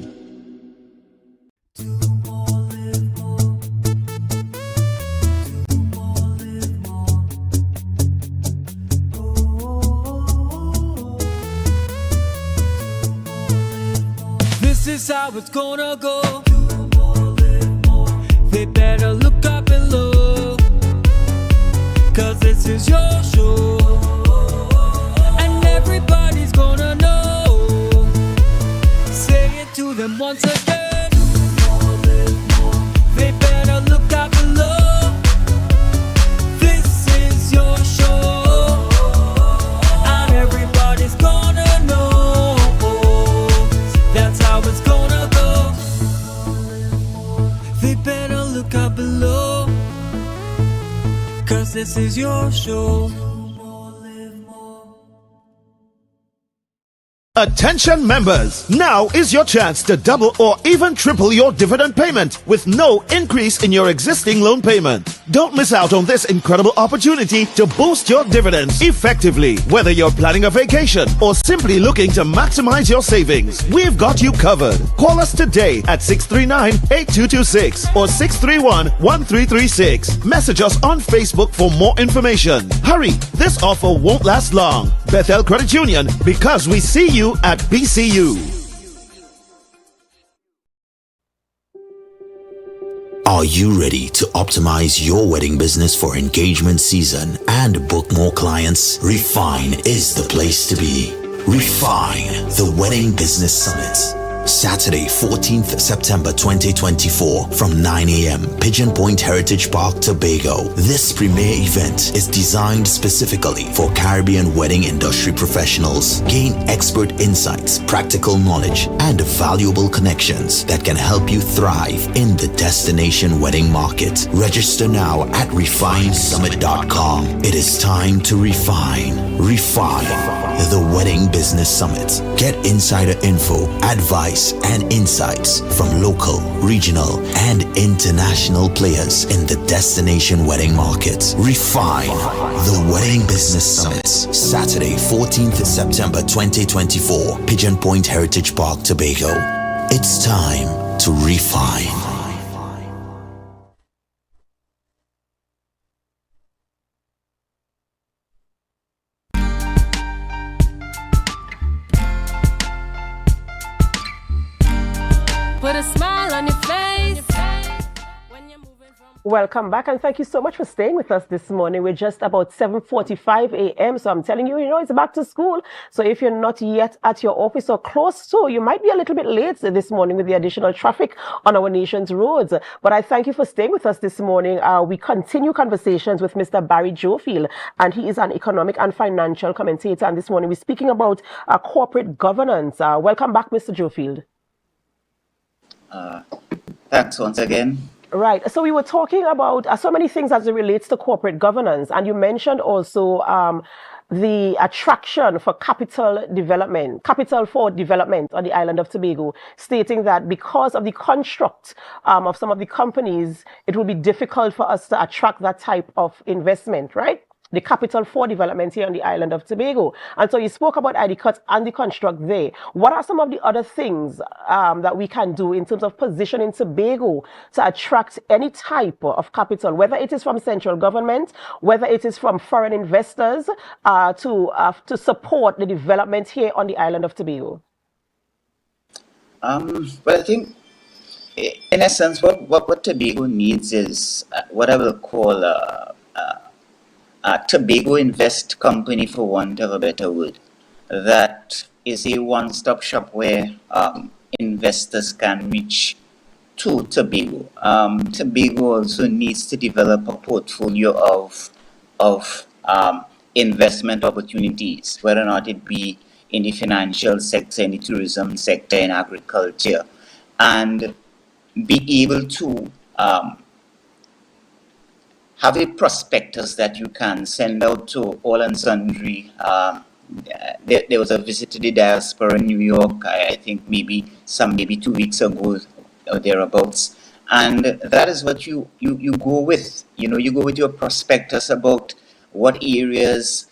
This is how it's gonna go. They better look up and look, 'cause this is your show, and everybody's gonna know. Say it to them once again. They better look up and look. This is your show, and everybody's gonna know. That's how it's gonna go. They better look up below, 'cause this is your show. Attention members, now is your chance to double or even triple your dividend payment with no increase in your existing loan payment. Don't miss out on this incredible opportunity to boost your dividends effectively. Whether you're planning a vacation or simply looking to maximize your savings, we've got you covered. Call us today at 639-8226 or 631-1336. Message us on Facebook for more information. Hurry, this offer won't last long. Bethel Credit Union, because we see you at BCU. Are you ready to optimize your wedding business for engagement season and book more clients? Refine is the place to be. Refine, the Wedding Business Summit. Saturday, 14th September 2024 from 9 a.m. Pigeon Point Heritage Park, Tobago. This premier event is designed specifically for Caribbean wedding industry professionals. Gain expert insights, practical knowledge, and valuable connections that can help you thrive in the destination wedding market. Register now at refinesummit.com. It is time to refine. Refine, the Wedding Business Summit. Get insider info, advice, and insights from local, regional, and international players in the destination wedding market. Refine, the Wedding Business Summit. Saturday, 14th September 2024, Pigeon Point Heritage Park, Tobago. It's time to refine. Put a smile on your face. Welcome back, and thank you so much for staying with us this morning. We're just about 7:45 a.m. So I'm telling you, it's back to school. So if you're not yet at your office or close to, you might be a little bit late this morning with the additional traffic on our nation's roads. But I thank you for staying with us this morning. We continue conversations with Mr. Barry Jofield, and he is an economic and financial commentator. And this morning we're speaking about corporate governance. Welcome back, Mr. Jofield. Thanks once again. Right. So we were talking about so many things as it relates to corporate governance. And you mentioned also the attraction for capital for development on the island of Tobago, stating that because of the construct of some of the companies, it will be difficult for us to attract that type of investment, right? The capital for development here on the island of Tobago. And so you spoke about ID cuts and the construct there. What are some of the other things that we can do in terms of positioning Tobago to attract any type of capital, whether it is from central government, whether it is from foreign investors, to support the development here on the island of Tobago? Well, I think, in essence, what Tobago needs is what I will call a Tobago Invest Company, for want of a better word, that is a one-stop shop where investors can reach to Tobago. Tobago also needs to develop a portfolio of investment opportunities, whether or not it be in the financial sector, in the tourism sector, in agriculture, and be able to have a prospectus that you can send out to all and sundry. There was a visit to the diaspora in New York, I think maybe 2 weeks ago or thereabouts. And that is what you go with. You go with your prospectus about what areas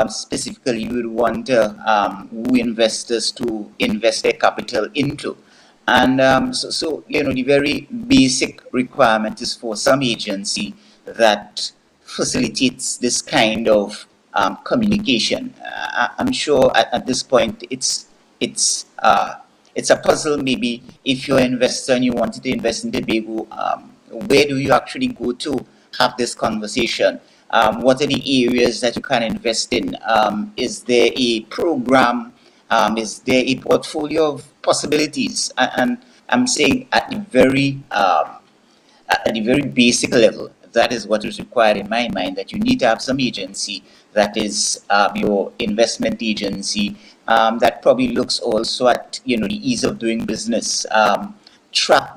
specifically you would want who investors to invest their capital into. And so the very basic requirement is for some agency that facilitates this kind of communication. I'm sure at this point it's a puzzle. Maybe if you're an investor and you wanted to invest in Tobago, where do you actually go to have this conversation? What are the areas that you can invest in? Is there a program? Is there a portfolio of possibilities? And I'm saying at the very basic level, that is what is required in my mind, that you need to have some agency that is your investment agency that probably looks also at the ease of doing business, track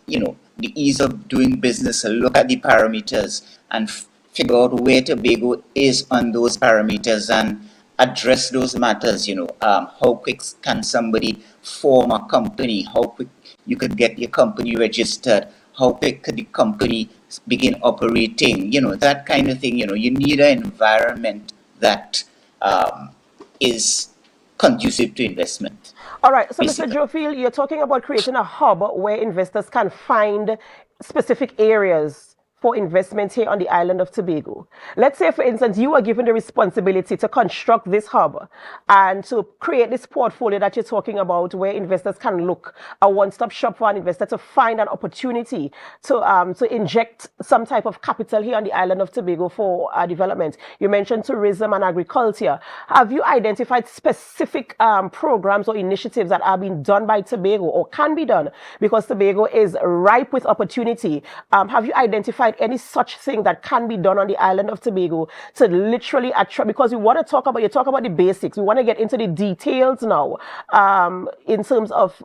the ease of doing business, look at the parameters and figure out where Tobago is on those parameters and address those matters. How quick can somebody form a company? How quick you could get your company registered? How quick could the company begin operating? That kind of thing. You need an environment that is conducive to investment. All right. So, Basically. Mr. Jofield, you're talking about creating a hub where investors can find specific areas for investment here on the island of Tobago. Let's say, for instance, you are given the responsibility to construct this hub and to create this portfolio that you're talking about where investors can look, a one-stop shop for an investor to find an opportunity to inject some type of capital here on the island of Tobago for development. You mentioned tourism and agriculture. Have you identified specific programs or initiatives that are being done by Tobago or can be done because Tobago is ripe with opportunity? Have you identified any such thing that can be done on the island of Tobago to literally attract, because you talk about the basics. We want to get into the details now in terms of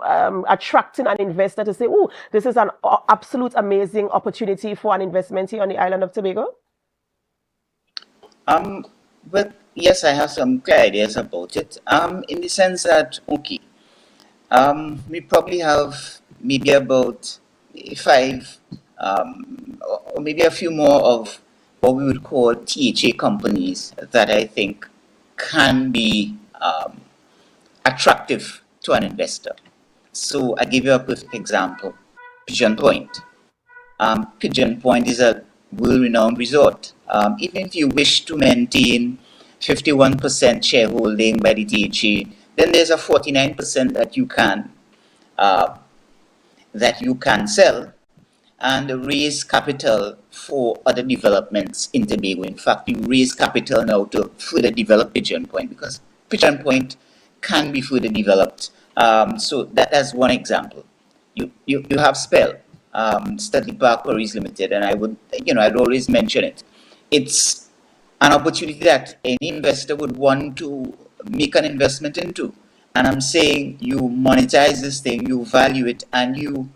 attracting an investor to say, oh, this is an absolute amazing opportunity for an investment here on the island of Tobago? Well, yes, I have some clear ideas about it. In the sense that, okay, we probably have maybe about 5 or maybe a few more of what we would call THA companies that I think can be attractive to an investor. So I give you a perfect example, Pigeon Point. Pigeon Point is a world-renowned resort. Even if you wish to maintain 51% shareholding by the THA, then there's a 49% that you can sell and raise capital for other developments in Tobago. In fact, you raise capital now to further develop Pigeon Point because Pigeon Point can be further developed. So that's one example. You have Spell, Studley Park Quarries Limited, and I'd always mention it. It's an opportunity that any investor would want to make an investment into. And I'm saying you monetize this thing, you value it, and you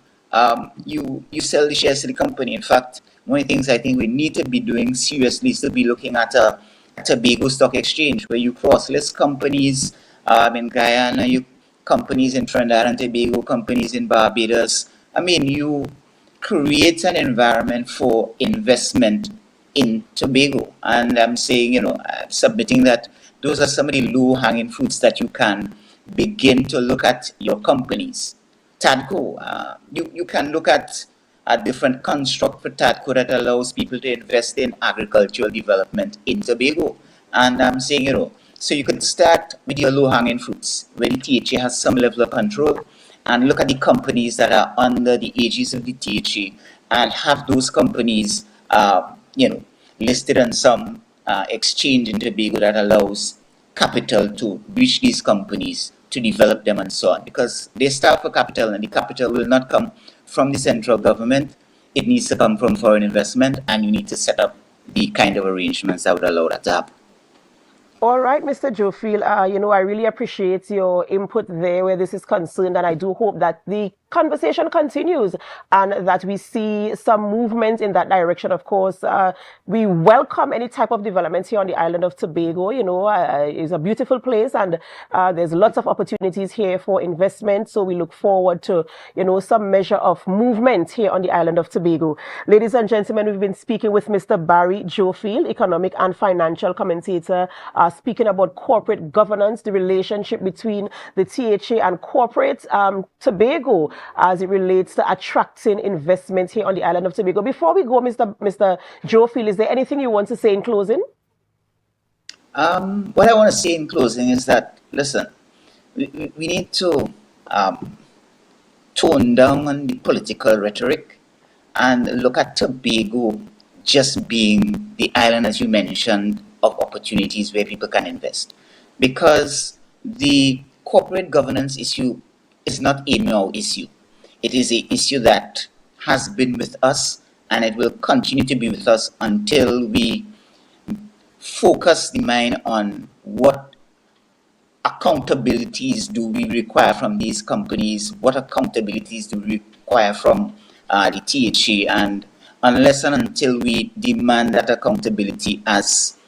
sell the shares to the company. In fact, one of the things I think we need to be doing seriously is to be looking at a Tobago Stock Exchange where you cross-list companies in Guyana, companies in Trinidad and Tobago, companies in Barbados. I mean, you create an environment for investment in Tobago. And I'm saying, submitting that those are some of the low-hanging fruits that you can begin to look at your companies. TADCO, you can look at a different construct for TADCO that allows people to invest in agricultural development in Tobago. And I'm saying, so you could start with your low-hanging fruits, where the THA has some level of control, and look at the companies that are under the aegis of the THA, and have those companies, listed on some exchange in Tobago that allows capital to reach these companies, to develop them and so on, because they start for capital and the capital will not come from the central government. It needs to come from foreign investment, and you need to set up the kind of arrangements that would allow that to happen. All right, Mr. Jofield, I really appreciate your input there where this is concerned, and I do hope that the conversation continues and that we see some movement in that direction. Of course, we welcome any type of developments here on the island of Tobago. It's a beautiful place, and there's lots of opportunities here for investment. So we look forward to, some measure of movement here on the island of Tobago. Ladies and gentlemen, we've been speaking with Mr. Barry Jofield, economic and financial commentator, speaking about corporate governance, the relationship between the THA and corporate Tobago as it relates to attracting investment here on the island of Tobago. Before we go, Mr. Jofield, is there anything you want to say in closing? What I want to say in closing is that, listen, we need to tone down on the political rhetoric and look at Tobago just being the island, as you mentioned, of opportunities where people can invest. Because the corporate governance issue is not a new issue. It is an issue that has been with us, and it will continue to be with us until we focus the mind on what accountabilities do we require from these companies, what accountabilities do we require from the THA, and unless and until we demand that accountability as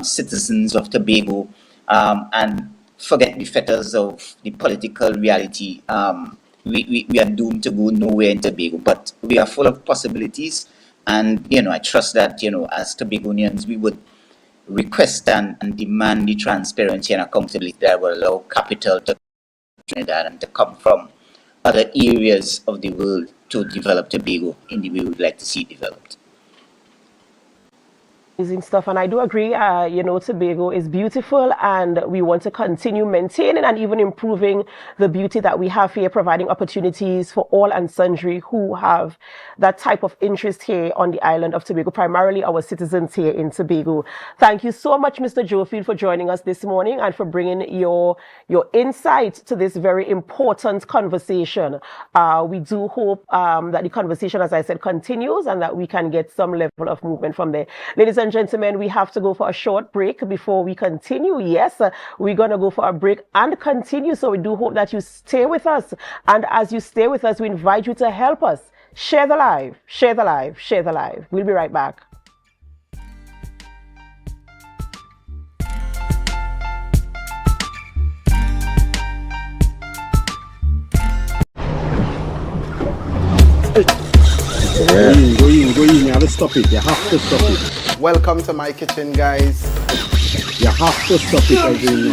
citizens of Tobago and forget the fetters of the political reality, we are doomed to go nowhere in Tobago. But we are full of possibilities, and I trust that as Tobagonians we would request and demand the transparency and accountability that will allow capital to Trinidad and to come from other areas of the world to develop Tobago in the way we would like to see it developed. Amazing stuff, and I do agree. Tobago is beautiful, and we want to continue maintaining and even improving the beauty that we have here, providing opportunities for all and sundry who have that type of interest here on the island of Tobago, primarily our citizens here in Tobago. Thank you so much, Mr. Jofield, for joining us this morning and for bringing your insight to this very important conversation. We do hope that the conversation, as I said, continues and that we can get some level of movement from there. Ladies and gentlemen, we have to go for a short break before we continue. Yes, we're going to go for a break and continue. So we do hope that you stay with us. And as you stay with us, we invite you to help us. Share the live, share the live, share the live. We'll be right back. Go in. You have to stop it. You have to stop it. Welcome to my kitchen, guys. You have to stop it again.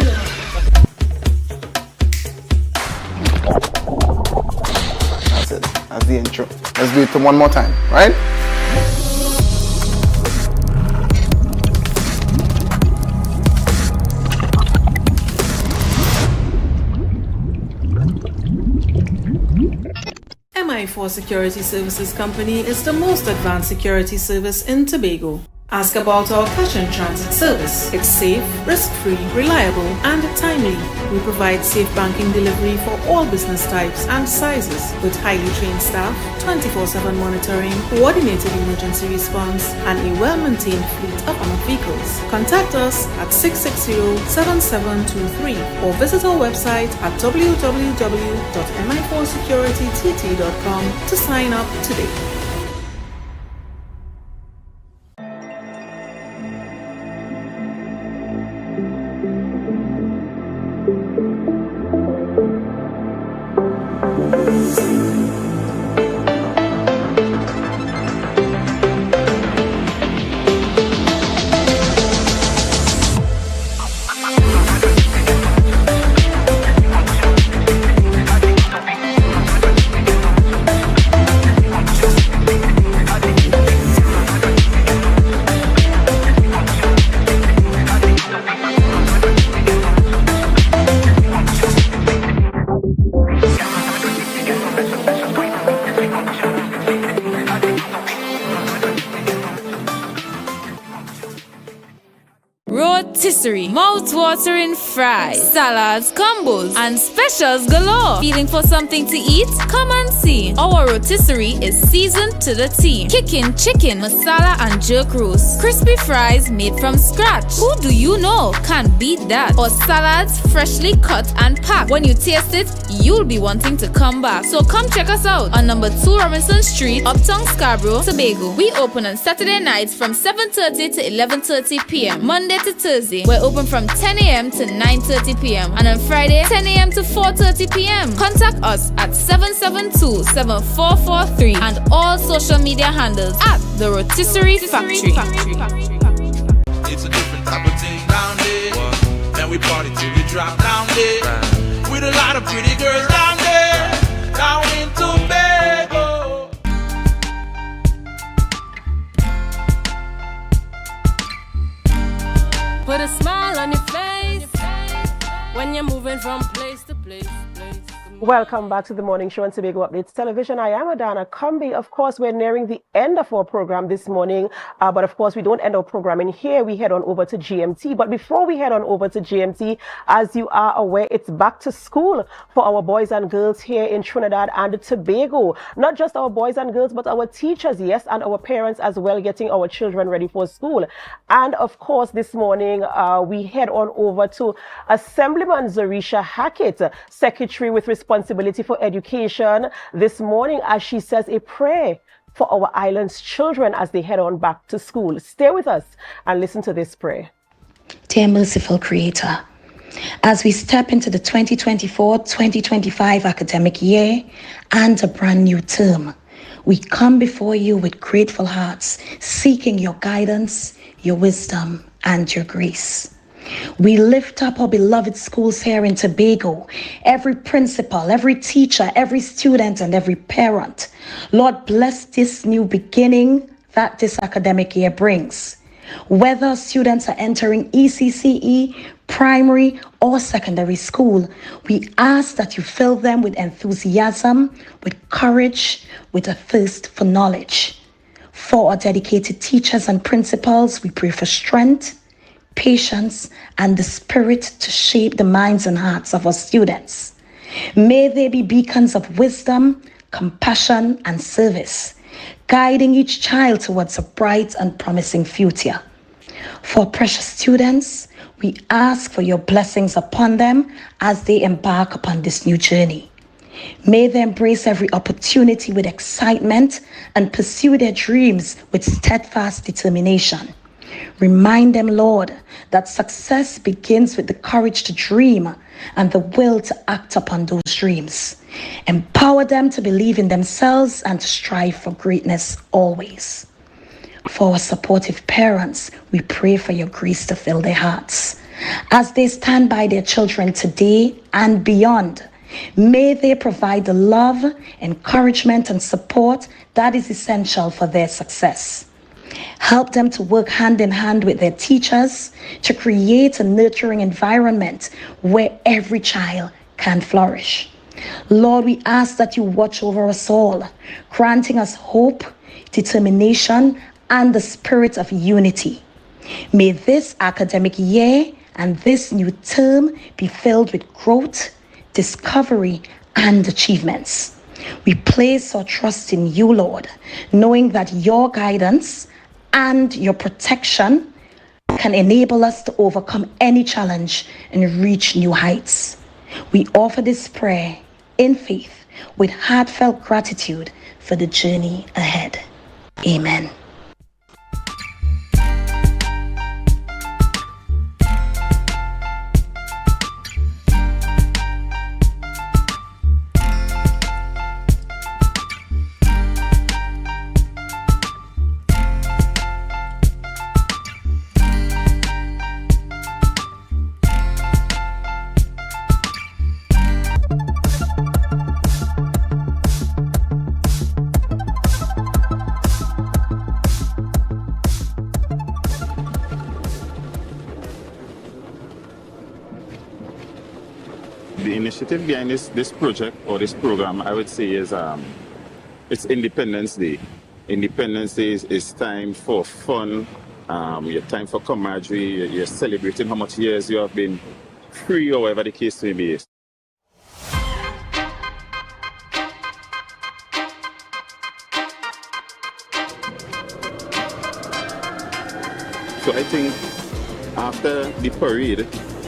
That's it. That's the intro. Let's do it one more time, right? MI4 Security Services Company is the most advanced security service in Tobago. Ask about our cash and transit service. It's safe, risk-free, reliable, and timely. We provide safe banking delivery for all business types and sizes with highly trained staff, 24/7 monitoring, coordinated emergency response, and a well-maintained fleet of armored vehicles. Contact us at 660-7723 or visit our website at www.mi4securitytt.com to sign up today. rotisserie, mouth-watering fries, salads, combos, and specials galore. Feeling for something to eat? Come and see. Our rotisserie is seasoned to the T. Kicking chicken, masala, and jerk roast. Crispy fries made from scratch. Who do you know can't beat that? Or salads freshly cut and packed. When you taste it, you'll be wanting to come back. So come check us out on number 2 Robinson Street, Uptown Scarborough, Tobago. We open on Saturday nights from 7:30 to 11:30 p.m. Monday to Thursday, we're open from 10 a.m. to 9:30 p.m. And on Friday, 10 a.m. to 4:30 p.m. Contact us at 772-7443 and all social media handles at The Rotisserie Factory. It's a different type of thing down there. And we party till we drop down there. With a lot of pretty girls down there. Down in Tobago. Put a smile on your face when you're moving from place to place. Welcome back to the morning show on Tobago Updates Television. I am Adana Combi. Of course, we're nearing the end of our program this morning, but of course, we don't end our program in here. We head on over to GMT. But before we head on over to GMT, as you are aware, it's back to school for our boys and girls here in Trinidad and Tobago. Not just our boys and girls, but our teachers, yes, and our parents as well, getting our children ready for school. And of course, this morning, we head on over to Assemblyman Zarisha Hackett, Secretary with responsibility for education, this morning as she says a prayer for our island's children as they head on back to school. Stay with us and listen to this prayer. Dear merciful Creator, as we step into the 2024-2025 academic year and a brand new term, we come before you with grateful hearts, seeking your guidance, your wisdom, and your grace. We lift up our beloved schools here in Tobago, every principal, every teacher, every student, and every parent. Lord, bless this new beginning that this academic year brings. Whether students are entering ECCE, primary, or secondary school, we ask that you fill them with enthusiasm, with courage, with a thirst for knowledge. For our dedicated teachers and principals, we pray for strength, patience, and the spirit to shape the minds and hearts of our students. May they be beacons of wisdom, compassion, and service, guiding each child towards a bright and promising future. For precious students, we ask for your blessings upon them as they embark upon this new journey. May they embrace every opportunity with excitement and pursue their dreams with steadfast determination. Remind them, Lord, that success begins with the courage to dream and the will to act upon those dreams. Empower them to believe in themselves and to strive for greatness always. For our supportive parents, we pray for your grace to fill their hearts. As they stand by their children today and beyond, may they provide the love, encouragement, and support that is essential for their success. Help them to work hand in hand with their teachers to create a nurturing environment where every child can flourish. Lord, we ask that you watch over us all, granting us hope, determination, and the spirit of unity. May this academic year and this new term be filled with growth, discovery, and achievements. We place our trust in you, Lord, knowing that your guidance and your protection can enable us to overcome any challenge and reach new heights. We offer this prayer in faith with heartfelt gratitude for the journey ahead. Amen. The initiative behind this project or this program, I would say, is it's Independence Day. Independence Day is time for fun, your time for camaraderie, you're celebrating how much years you have been free or whatever the case may be. So I think after the parade,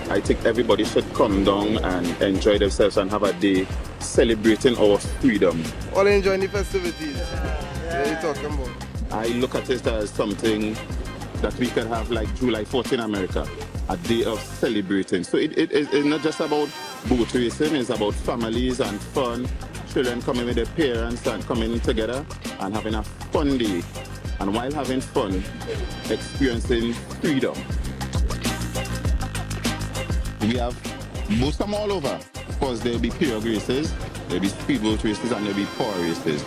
I think everybody should come down and enjoy themselves and have a day celebrating our freedom. All enjoying the festivities. Yeah, you're talking about. I look at it as something that we can have like July 4th in America, a day of celebrating. So it's not just about boat racing, it's about families and fun, children coming with their parents and coming together and having a fun day. And while having fun, experiencing freedom. We have boats from all over. Of course, there'll be pirogue races, there'll be speedboat races, and there'll be power races.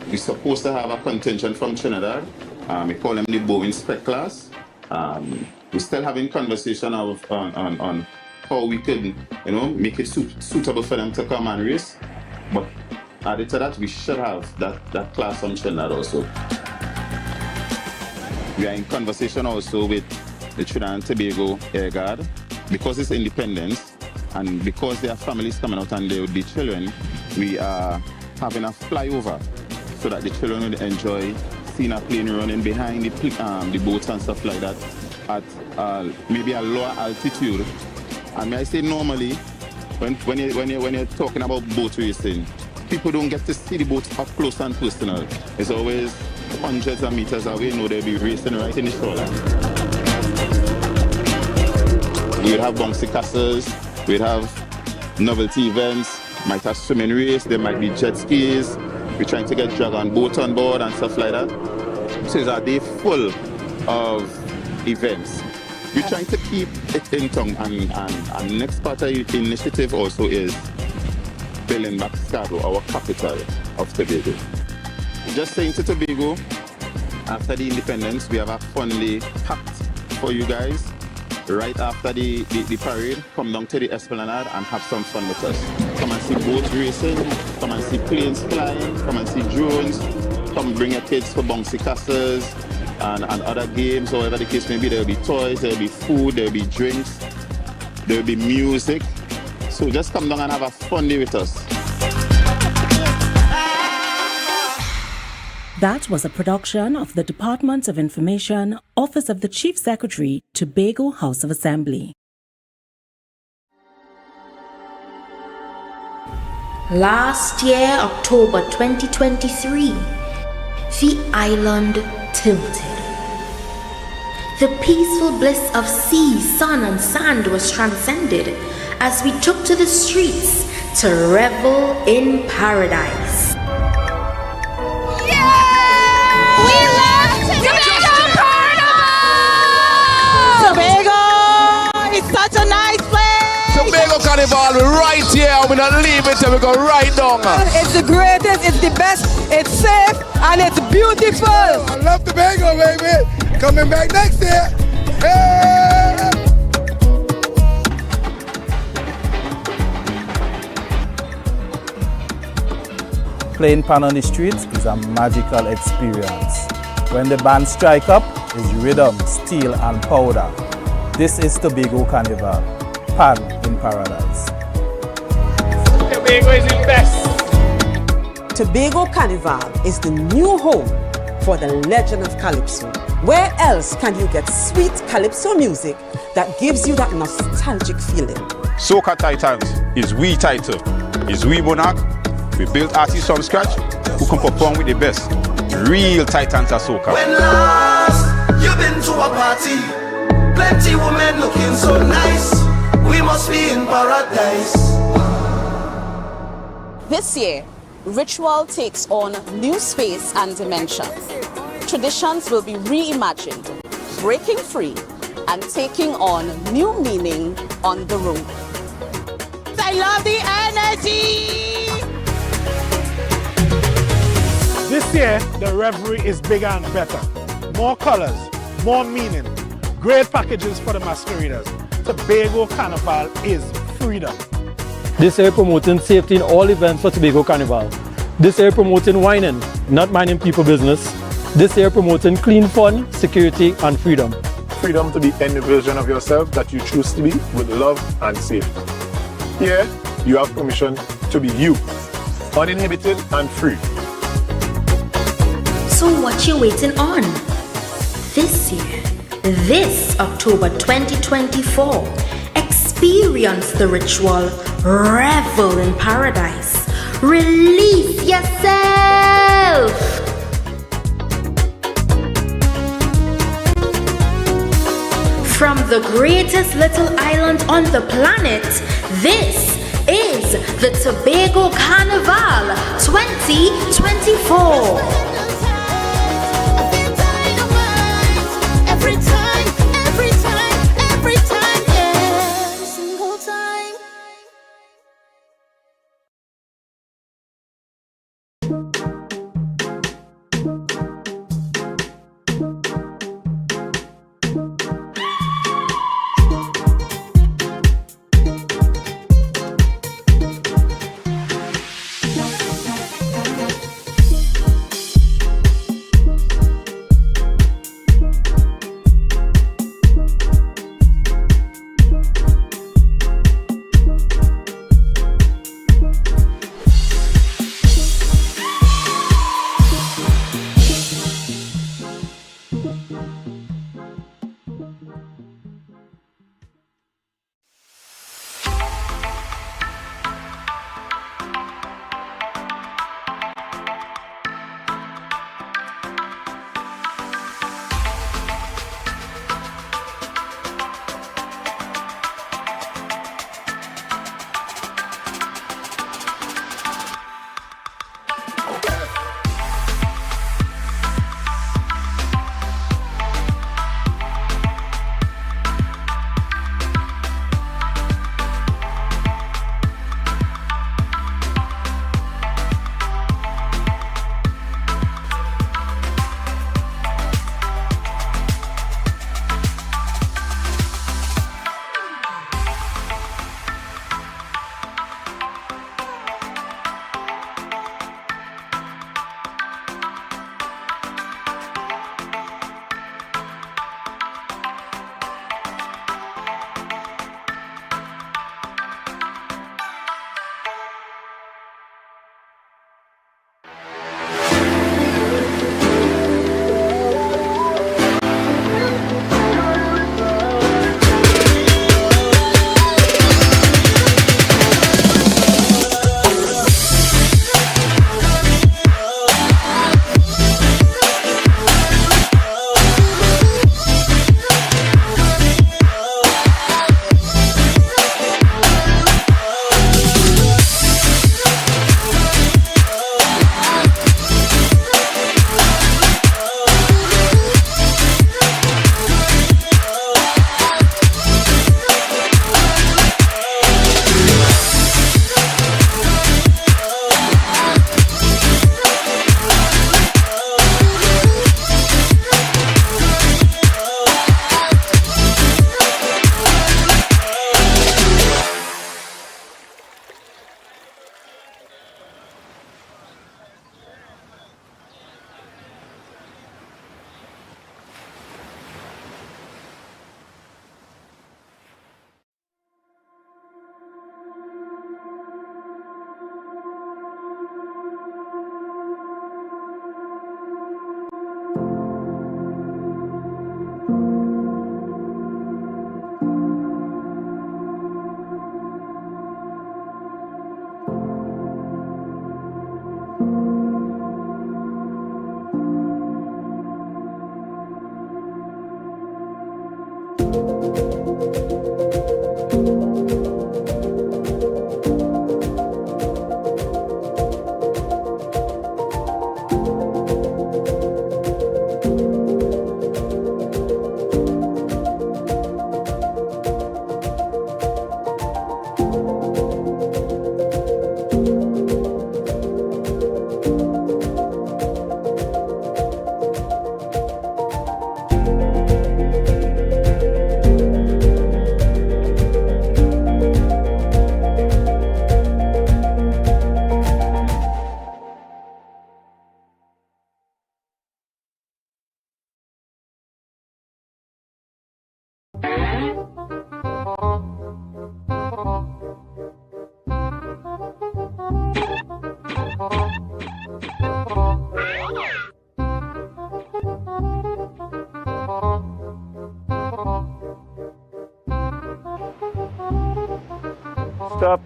We're supposed to have a contingent from Trinidad. We call them the Boeing Spec class. We're still having conversation on how we could, make it suitable for them to come and race. But added to that, we should have that class from Trinidad also. We are in conversation also with the Trinidad and Tobago Air Guard. Because it's independence and because there are families coming out and there would be children, we are having a flyover so that the children would enjoy seeing a plane running behind the boats and stuff like that at maybe a lower altitude. And may I say normally, when you're talking about boat racing, people don't get to see the boats up close and personal. It's always hundreds of meters away, they'll be racing right in the shoreline. We'd have bouncy castles, we'd have novelty events, might have swimming race, there might be jet skis, we're trying to get dragon boats on board and stuff like that. So it's a day full of events. We're trying to keep it in town and next part of the initiative also is building back Scarborough, our capital of Tobago. Just saying to Tobago, after the independence, we have a fun day packed for you guys. Right after the parade, come down to the Esplanade and have some fun with us. Come and see boats racing, come and see planes flying, come and see drones, come bring your kids for bouncy castles and other games, or whatever the case may be. There will be toys, there will be food, there will be drinks, there will be music. So just come down and have a fun day with us. That was a production of the Department of Information, Office of the Chief Secretary, Tobago House of Assembly. Last year, October 2023, the island tilted. The peaceful bliss of sea, sun and sand was transcended as we took to the streets to revel in paradise. Tobago! It's such a nice place! Tobago Carnival right here. We're not leaving till we go right down. It's the greatest, it's the best, it's safe, and it's beautiful. I love Tobago, baby. Coming back next year. Hey! Playing pan on the streets is a magical experience. When the band strike up, it's rhythm, steel and powder. This is Tobago Carnival, pan in paradise. Tobago is the best. Tobago Carnival is the new home for the legend of Calypso. Where else can you get sweet Calypso music that gives you that nostalgic feeling? Soca Titans is we title, is we monarch. We built artists from scratch who can perform with the best. Real titans of soca. When last you've been to a party, plenty women looking so nice. We must be in paradise. This year, ritual takes on new space and dimension. Traditions will be reimagined, breaking free and taking on new meaning on the road. I love the energy! This year, the revelry is bigger and better. More colors, more meaning, great packages for the masqueraders. Tobago Carnival is freedom. This year promoting safety in all events for Tobago Carnival. This year promoting whining, not minding people business. This year promoting clean fun, security and freedom. Freedom to be any version of yourself that you choose to be with love and safety. Here, you have permission to be you, uninhibited and free. So what you waiting on? This year, this October 2024, experience the ritual, revel in paradise, release yourself. From the greatest little island on the planet, this is the Tobago Carnival 2024.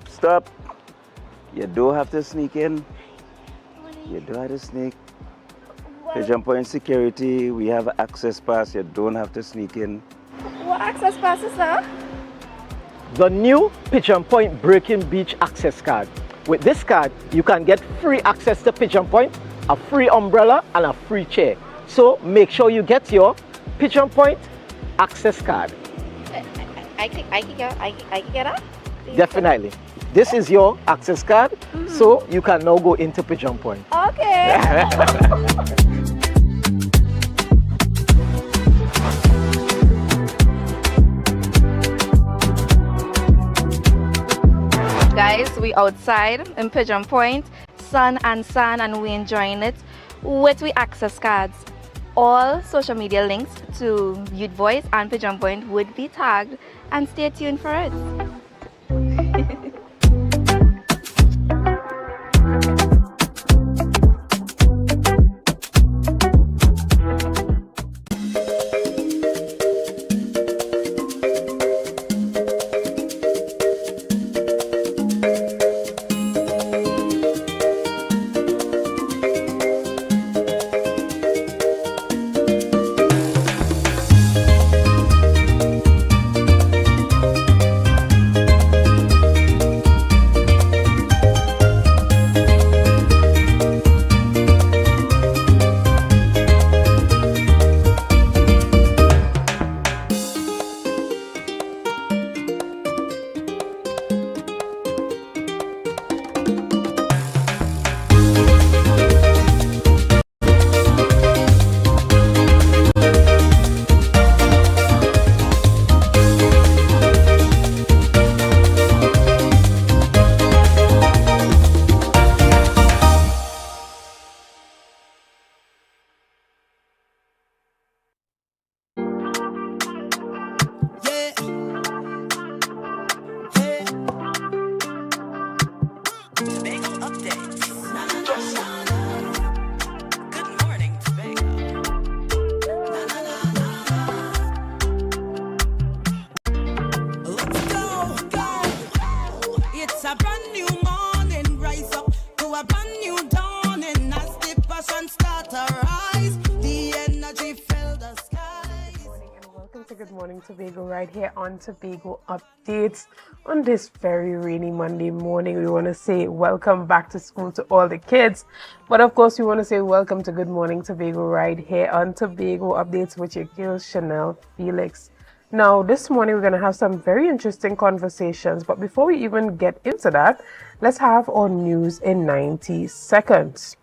Stop. You don't have to sneak in. You don't have to sneak. Pigeon Point security, we have access pass. You don't have to sneak in. What access pass is that? The new Pigeon Point Breaking Beach access card. With this card, you can get free access to Pigeon Point, a free umbrella, and a free chair. So make sure you get your Pigeon Point access card. I can get that? Definitely. This is your access card, so you can now go into Pigeon Point. Okay. Guys, we outside in Pigeon Point, sun and we enjoying it with we access cards. All social media links to Youth Voice and Pigeon Point would be tagged, and stay tuned for it. Tobago right here on Tobago Updates. On this very rainy Monday morning, we want to say welcome back to school to all the kids, but of course we want to say welcome to Good Morning Tobago right here on Tobago Updates with your girl Chanel Felix. Now this morning we're going to have some very interesting conversations, but before we even get into that, let's have our news in 90 seconds.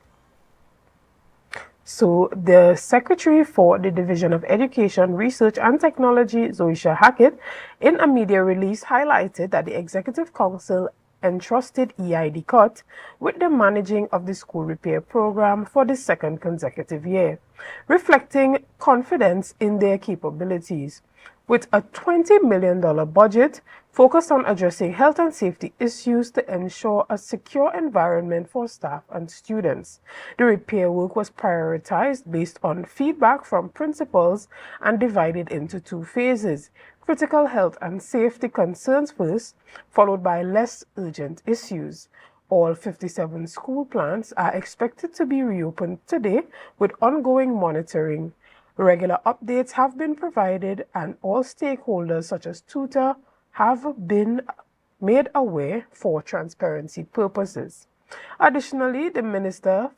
So, the Secretary for the Division of Education, Research and Technology, Zoisha Hackett, in a media release highlighted that the Executive Council entrusted EID COT with the managing of the school repair program for the second consecutive year, reflecting confidence in their capabilities. With a $20 million budget focused on addressing health and safety issues to ensure a secure environment for staff and students. The repair work was prioritized based on feedback from principals and divided into two phases: critical health and safety concerns first, followed by less urgent issues. All 57 school plants are expected to be reopened today with ongoing monitoring. Regular updates have been provided and all stakeholders such as tutor have been made aware for transparency purposes. Additionally, the Minister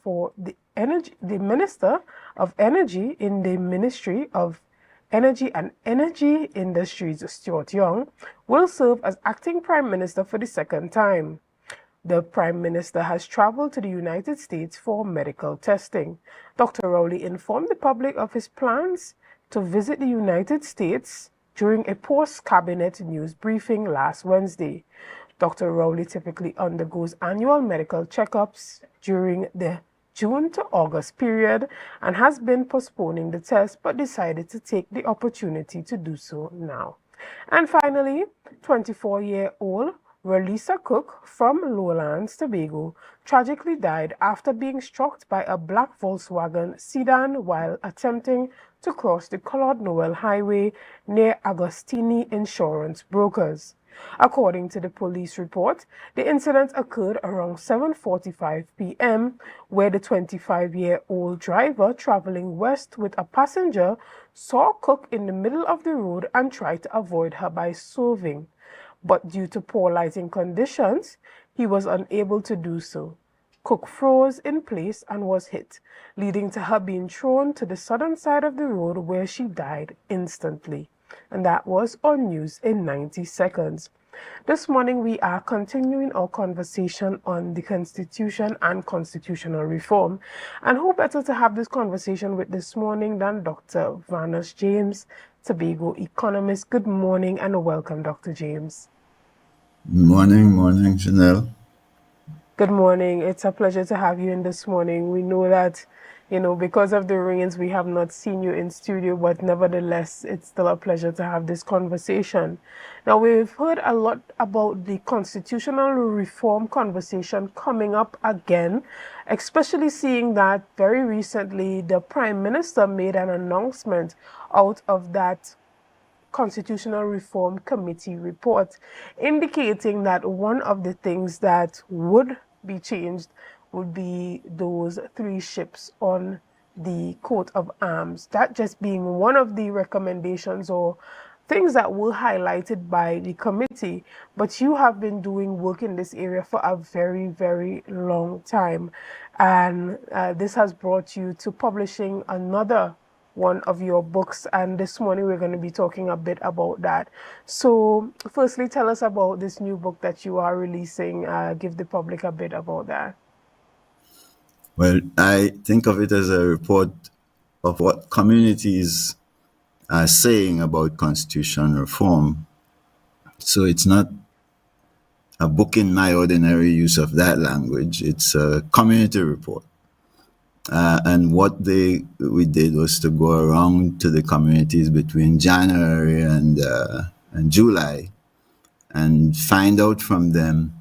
of Energy in the Ministry of Energy and Energy Industries, Stuart Young, will serve as acting Prime Minister for the second time. The Prime Minister has traveled to the United States for medical testing. Dr. Rowley informed the public of his plans to visit the United States during a post-cabinet news briefing last Wednesday. Dr. Rowley typically undergoes annual medical checkups during the June to August period and has been postponing the test but decided to take the opportunity to do so now. And finally, 24-year-old Relisa Cook from Lowlands, Tobago, tragically died after being struck by a black Volkswagen sedan while attempting to cross the Claude Noel Highway near Agostini Insurance Brokers. According to the police report, the incident occurred around 7:45 p.m., where the 25-year-old driver traveling west with a passenger saw Cook in the middle of the road and tried to avoid her by swerving. But due to poor lighting conditions, he was unable to do so. Cook froze in place and was hit, leading to her being thrown to the southern side of the road where she died instantly. And that was on News in 90 Seconds. This morning we are continuing our conversation on the Constitution and constitutional reform. And who better to have this conversation with this morning than Dr. Vanus James, Tobago economist. Good morning and welcome, Dr. James. Morning, Janelle. Good morning. It's a pleasure to have you in this morning. We know that, because of the rains, we have not seen you in studio, but nevertheless, it's still a pleasure to have this conversation. Now, we've heard a lot about the constitutional reform conversation coming up again, especially seeing that very recently the Prime Minister made an announcement out of that Constitutional Reform Committee report, indicating that one of the things that would be changed would be those 3 ships on the coat of arms. That just being one of the recommendations or things that were highlighted by the committee. But you have been doing work in this area for a very, very long time. And this has brought you to publishing another one of your books, and this morning we're going to be talking a bit about that. So firstly, tell us about this new book that you are releasing. Give the public a bit about that. Well, I think of it as a report of what communities are saying about constitutional reform. So it's not a book in my ordinary use of that language. It's a community report. And what we did was to go around to the communities between January and July and find out from them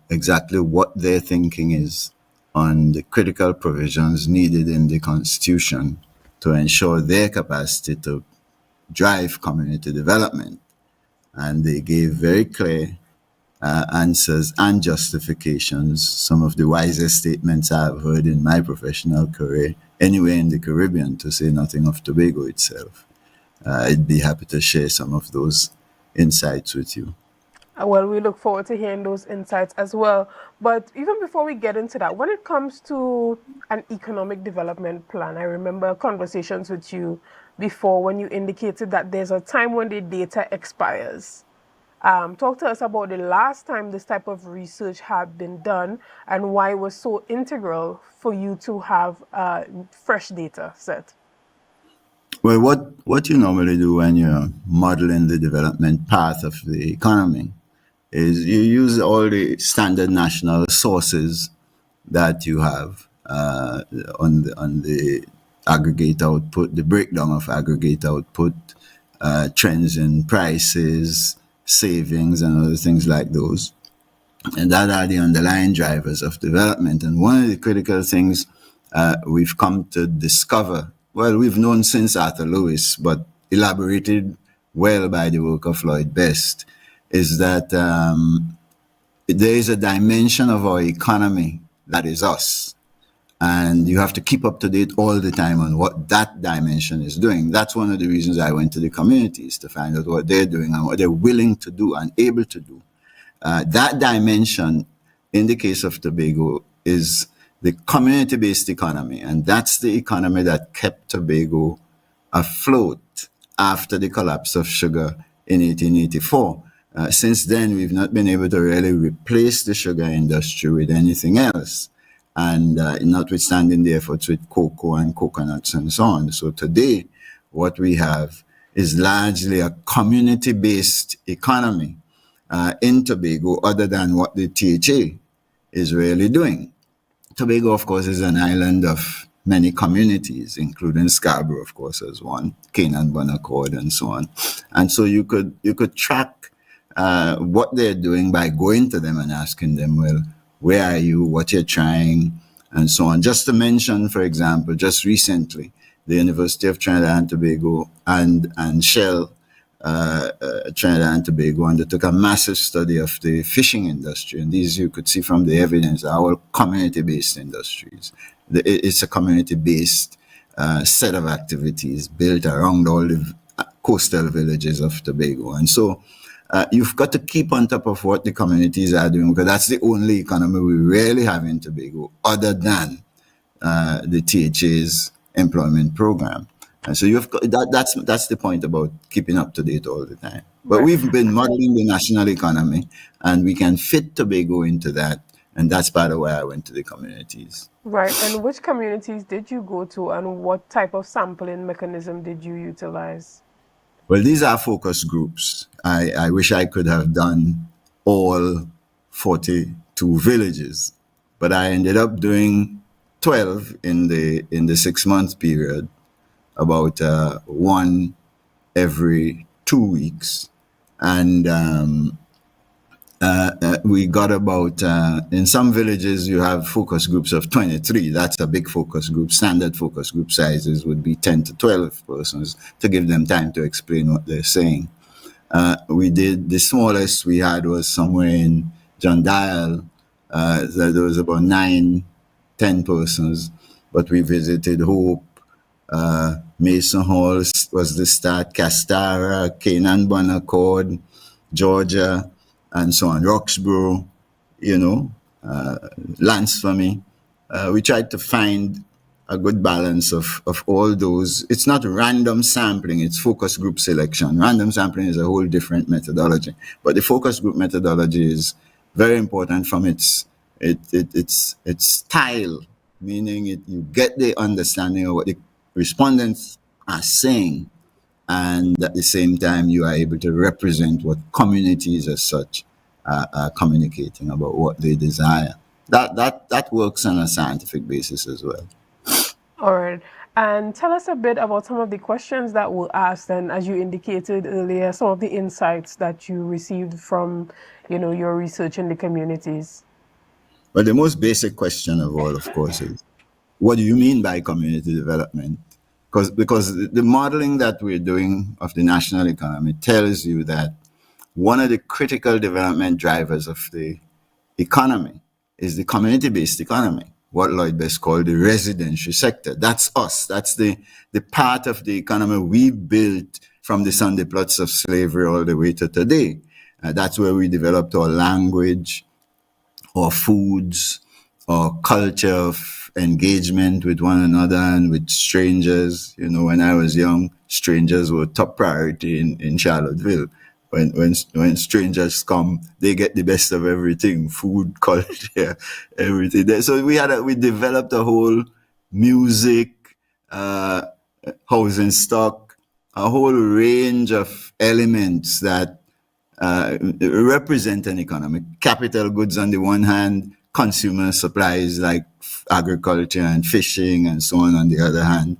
exactly what their thinking is on the critical provisions needed in the Constitution to ensure their capacity to drive community development. And they gave very clear answers and justifications, some of the wisest statements I've heard in my professional career, anywhere in the Caribbean, to say nothing of Tobago itself. I'd be happy to share some of those insights with you. Well, we look forward to hearing those insights as well. But even before we get into that, when it comes to an economic development plan, I remember conversations with you before when you indicated that there's a time when the data expires. Talk to us about the last time this type of research had been done and why it was so integral for you to have fresh data set. Well, what you normally do when you're modeling the development path of the economy is you use all the standard national sources that you have on the aggregate output, the breakdown of aggregate output, trends in prices, savings, and other things like those. And that are the underlying drivers of development. And one of the critical things we've come to discover, well, we've known since Arthur Lewis, but elaborated well by the work of Lloyd Best, is that there is a dimension of our economy that is us. And you have to keep up to date all the time on what that dimension is doing. That's one of the reasons I went to the communities, to find out what they're doing and what they're willing to do and able to do. That dimension, in the case of Tobago, is the community-based economy. And that's the economy that kept Tobago afloat after the collapse of sugar in 1884. Since then, we've not been able to really replace the sugar industry with anything else. And notwithstanding the efforts with cocoa and coconuts and so on. So today, what we have is largely a community-based economy in Tobago, other than what the THA is really doing. Tobago, of course, is an island of many communities, including Scarborough, of course, as one, Cane and Bunaccord, and so on. And so you could track what they're doing by going to them and asking them, well, where are you, what you're trying, and so on. Just to mention, for example, just recently, the University of Trinidad and Tobago and Shell Trinidad and Tobago undertook a massive study of the fishing industry. And these, you could see from the evidence, are all community-based industries. It's a community-based set of activities built around all the coastal villages of Tobago. And so you've got to keep on top of what the communities are doing, because that's the only economy we really have in Tobago other than the THA's employment program. And so you've got, that's the point about keeping up to date all the time. But we've been modeling the national economy, and we can fit Tobago into that. And that's part of why I went to the communities. Right. And which communities did you go to, and what type of sampling mechanism did you utilize? Well, these are focus groups. I wish I could have done all 42 villages, but I ended up doing 12 in the 6-month period, about one every 2 weeks. And we got about, in some villages, you have focus groups of 23. That's a big focus group. Standard focus group sizes would be 10 to 12 persons to give them time to explain what they're saying. We did, the smallest we had was somewhere in John Dial. There was about 9, 10 persons, but we visited Hope, Mason Hall was the start, Castara, Canaan Bonaccord, Georgia, and so on, Roxborough, Lance for me. We tried to find a good balance of all those. It's not random sampling, it's focus group selection. Random sampling is a whole different methodology, but the focus group methodology is very important from its style, meaning you get the understanding of what the respondents are saying, and at the same time you are able to represent what communities as such are communicating about what they desire. That works on a scientific basis as well. All right. And tell us a bit about some of the questions that were asked, and as you indicated earlier, some of the insights that you received from, your research in the communities. Well, the most basic question of all, of course, is what do you mean by community development? Because the modeling that we're doing of the national economy tells you that one of the critical development drivers of the economy is the community-based economy, what Lloyd Best called the residential sector. That's us. That's the part of the economy we built from the Sunday plots of slavery all the way to today. That's where we developed our language, our foods, our culture of engagement with one another and with strangers. When I was young, strangers were top priority in Charlottesville. When strangers come, they get the best of everything: food, culture, everything. So we developed a whole music, housing stock, a whole range of elements that represent an economy. Capital goods on the one hand, consumer supplies like agriculture and fishing and so on the other hand.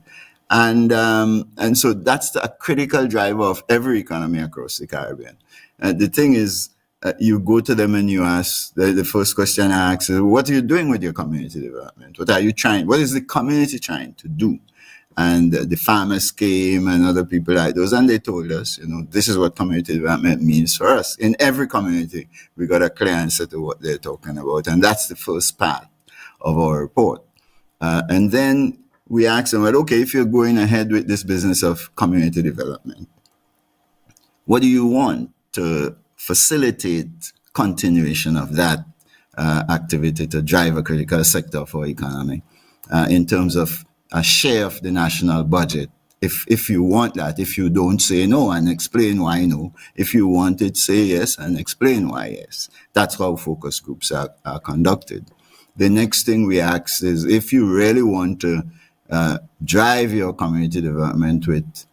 And so that's a critical driver of every economy across the Caribbean. The thing is, you go to them and you ask, the first question I ask is, what are you doing with your community development? What is the community trying to do? And the farmers came and other people like those, and they told us, this is what community development means for us. In every community, we got a clear answer to what they're talking about. And that's the first part of our report. And then we asked them, well, okay, if you're going ahead with this business of community development, what do you want to facilitate continuation of that activity to drive a critical sector for our economy in terms of a share of the national budget? If you want that, if you don't, say no and explain why no. If you want it, say yes and explain why yes. That's how focus groups are conducted. The next thing we ask is, if you really want to drive your community development with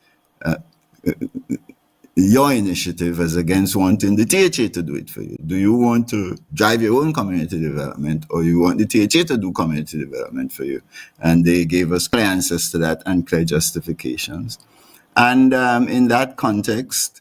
your initiative as against wanting the THA to do it for you. Do you want to drive your own community development, or you want the THA to do community development for you? And they gave us clear answers to that and clear justifications. And in that context,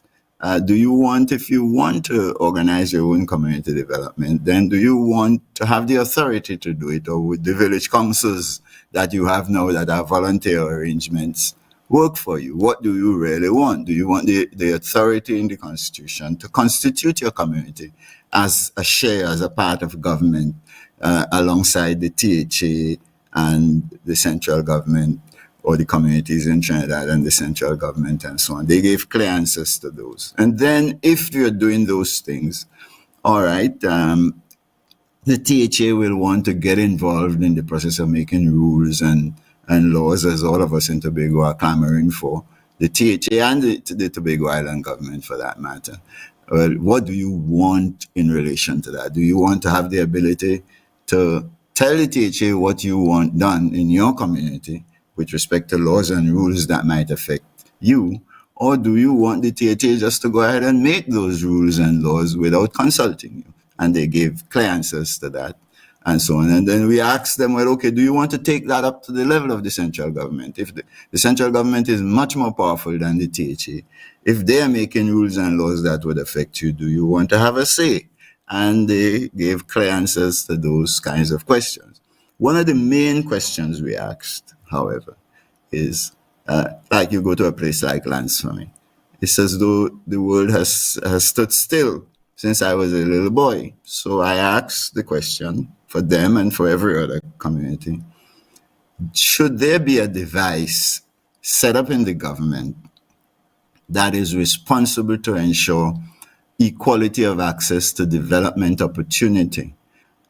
Do you want, if you want to organize your own community development, then do you want to have the authority to do it, or would the village councils that you have now that are volunteer arrangements work for you? What do you really want? Do you want the authority in the constitution to constitute your community as a share, as a part of government, alongside the THA and the central government, or the communities in Trinidad and the central government and so on? They gave clear answers to those. And then if you're doing those things, all right, the THA will want to get involved in the process of making rules and laws, as all of us in Tobago are clamoring for, the THA and the Tobago Island government for that matter. Well, what do you want in relation to that? Do you want to have the ability to tell the THA what you want done in your community with respect to laws and rules that might affect you? Or do you want the THA just to go ahead and make those rules and laws without consulting you? And they gave clear answers to that and so on. And then we asked them, well, okay, do you want to take that up to the level of the central government? If the central government is much more powerful than the THA, if they are making rules and laws that would affect you, do you want to have a say? And they gave clear answers to those kinds of questions. One of the main questions we asked, however, is like you go to a place like Lansfamy. It's as though the world has stood still since I was a little boy. So I asked the question for them and for every other community: should there be a device set up in the government that is responsible to ensure equality of access to development opportunity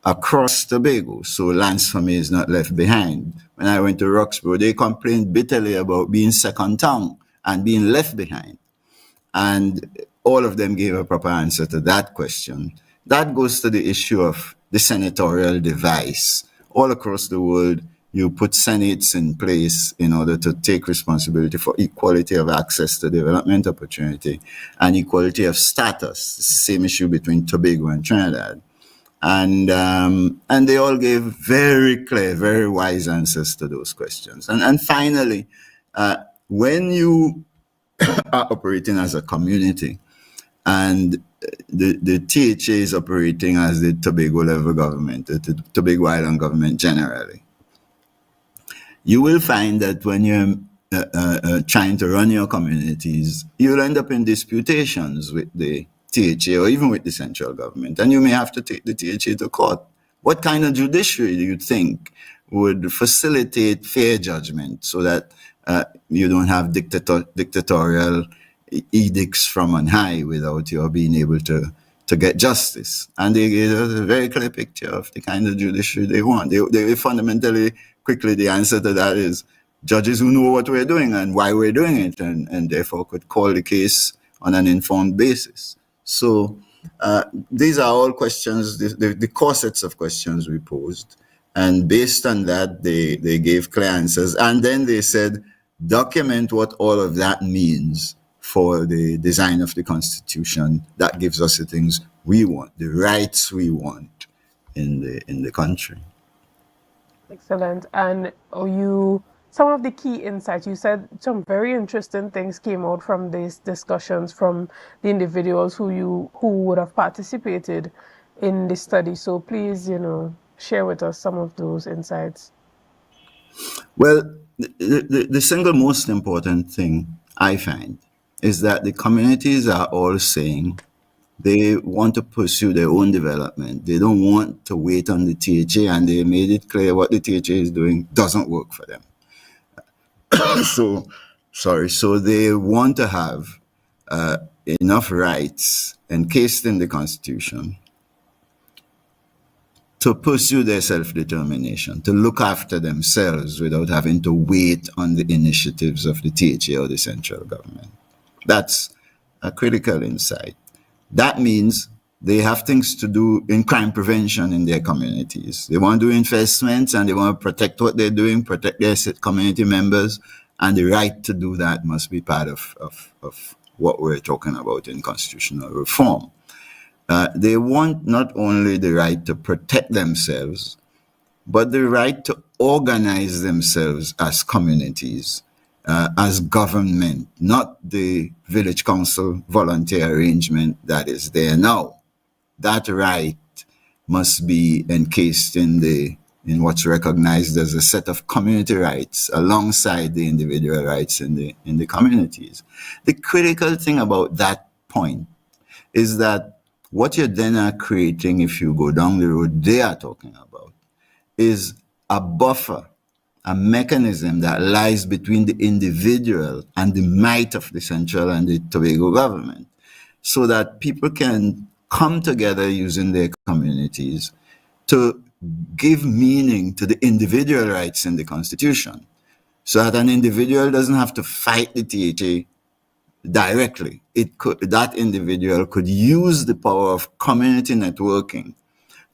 across Tobago, so Lansfamy is not left behind? When I went to Roxborough, they complained bitterly about being second tongue and being left behind. And all of them gave a proper answer to that question. That goes to the issue of the senatorial device. All across the world, you put senates in place in order to take responsibility for equality of access to development opportunity and equality of status. It's the same issue between Tobago and Trinidad. And they all gave very clear, very wise answers to those questions. And finally, when you are operating as a community and the THA is operating as the Tobago level government, the Tobago Island government generally, you will find that when you're trying to run your communities, you'll end up in disputations with the THA or even with the central government, and you may have to take the THA to court. What kind of judiciary do you think would facilitate fair judgment so that you don't have dictatorial edicts from on high without your being able to get justice? And they gave us a very clear picture of the kind of judiciary they want. They fundamentally, quickly, the answer to that is judges who know what we're doing and why we're doing it, and therefore could call the case on an informed basis. So these are all questions, the core sets of questions we posed. And based on that, they gave clear answers. And then they said, document what all of that means for the design of the Constitution that gives us the things we want, the rights we want in the country. Excellent. And some of the key insights, you said some very interesting things came out from these discussions from the individuals who would have participated in the study. So please, share with us some of those insights. Well, the single most important thing I find is that the communities are all saying they want to pursue their own development. They don't want to wait on the THA, and they made it clear what the THA is doing doesn't work for them. So they want to have enough rights encased in the Constitution to pursue their self-determination, to look after themselves without having to wait on the initiatives of the THA or the central government. That's a critical insight. That means they have things to do in crime prevention in their communities. They want to do investments and they want to protect what they're doing, protect their community members, and the right to do that must be part of what we're talking about in constitutional reform. They want not only the right to protect themselves, but the right to organize themselves as communities as government, not the village council volunteer arrangement that is there now. That right must be encased in what's recognized as a set of community rights alongside the individual rights in the communities. The critical thing about that point is that what you're then are creating, if you go down the road they are talking about, is a buffer, a mechanism that lies between the individual and the might of the central and the Tobago government, so that people can come together using their communities to give meaning to the individual rights in the Constitution, so that an individual doesn't have to fight the THA directly. That individual could use the power of community networking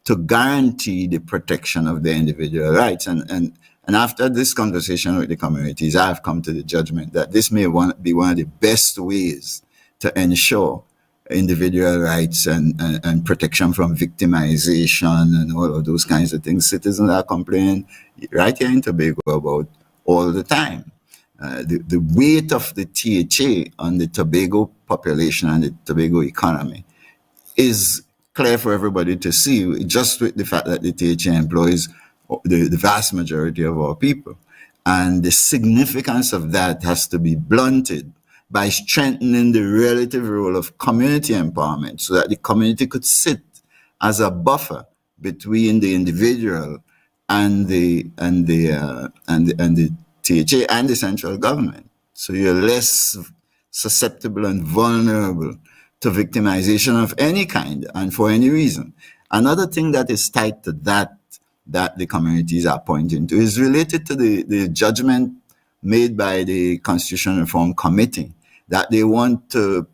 to guarantee the protection of their individual rights. And after this conversation with the communities, I have come to the judgment that this may be one of the best ways to ensure individual rights and protection from victimization and all of those kinds of things citizens are complaining right here in Tobago about all the time. The weight of the THA on the Tobago population and the Tobago economy is clear for everybody to see, just with the fact that the THA employs the vast majority of our people. And the significance of that has to be blunted by strengthening the relative role of community empowerment, so that the community could sit as a buffer between the individual and the THA and the central government. So you're less susceptible and vulnerable to victimization of any kind and for any reason. Another thing that is tied to that the communities are pointing to is related to the judgment made by the Constitution Reform Committee that they want to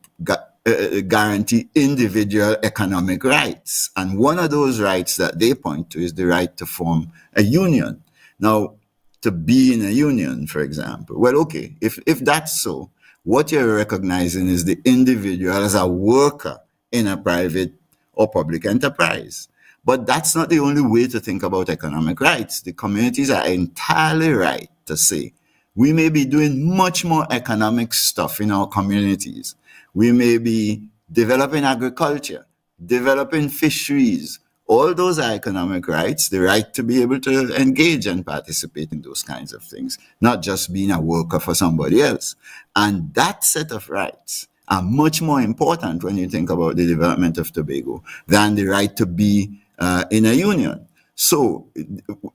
guarantee individual economic rights. And one of those rights that they point to is the right to form a union. Now, to be in a union, for example. Well, okay, if that's so, what you're recognizing is the individual as a worker in a private or public enterprise. But that's not the only way to think about economic rights. The communities are entirely right to say, we may be doing much more economic stuff in our communities. We may be developing agriculture, developing fisheries. All those are economic rights, the right to be able to engage and participate in those kinds of things, not just being a worker for somebody else. And that set of rights are much more important when you think about the development of Tobago than the right to be in a union. So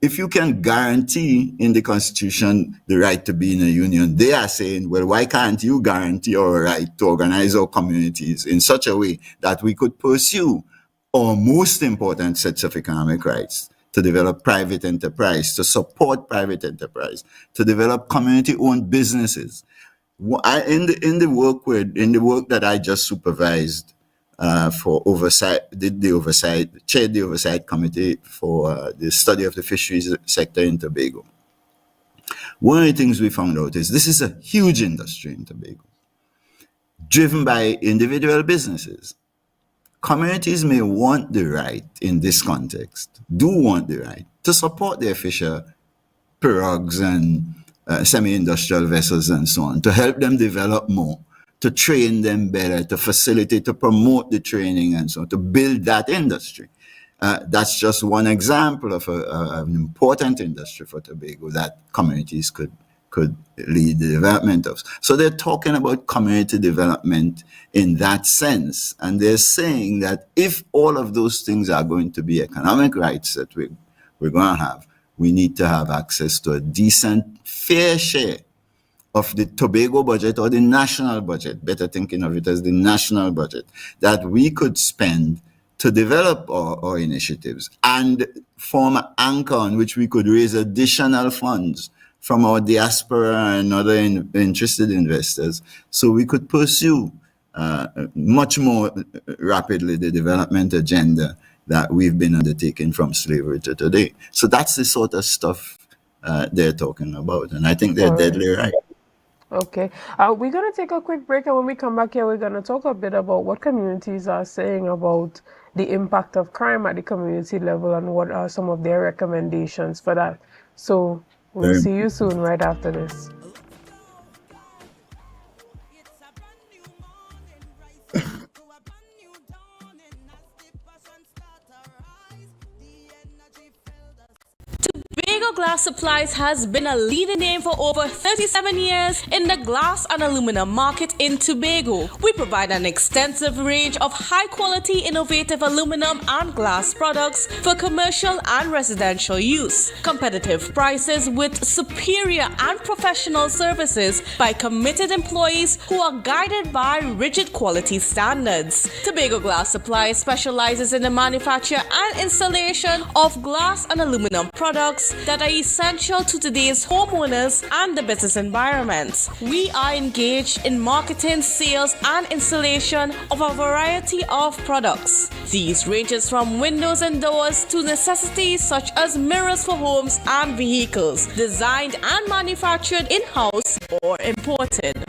if you can guarantee in the Constitution the right to be in a union, they are saying, well, why can't you guarantee our right to organize our communities in such a way that we could pursue our most important sets of economic rights, to develop private enterprise, to support private enterprise, to develop community-owned businesses. In the work that I just supervised for oversight, chaired the oversight committee for the study of the fisheries sector in Tobago. One of the things we found out is this is a huge industry in Tobago, driven by individual businesses. Communities may want the right in this context, do want the right to support their fisher pirogues and semi-industrial vessels and so on, to help them develop more, to train them better, to facilitate, to promote the training and so on, to build that industry. That's just one example of an important industry for Tobago that communities could lead the development of. So they're talking about community development in that sense. And they're saying that if all of those things are going to be economic rights that we're going to have, we need to have access to a decent, fair share of the Tobago budget or the national budget, better thinking of it as the national budget, that we could spend to develop our initiatives and form an anchor on which we could raise additional funds from our diaspora and other interested investors, so we could pursue much more rapidly the development agenda that we've been undertaking from slavery to today. So that's the sort of stuff they're talking about, and I think they're deadly right. Okay, we're going to take a quick break, and when we come back here, we're going to talk a bit about what communities are saying about the impact of crime at the community level and what are some of their recommendations for that. So we'll see you soon right after this. Glass Supplies has been a leading name for over 37 years in the glass and aluminum market in Tobago. We provide an extensive range of high-quality, innovative aluminum and glass products for commercial and residential use. Competitive prices with superior and professional services by committed employees who are guided by rigid quality standards. Tobago Glass Supplies specializes in the manufacture and installation of glass and aluminum products that are essential to today's homeowners and the business environment. We are engaged in marketing, sales, and installation of a variety of products. These ranges from windows and doors to necessities such as mirrors for homes and vehicles, designed and manufactured in-house or imported.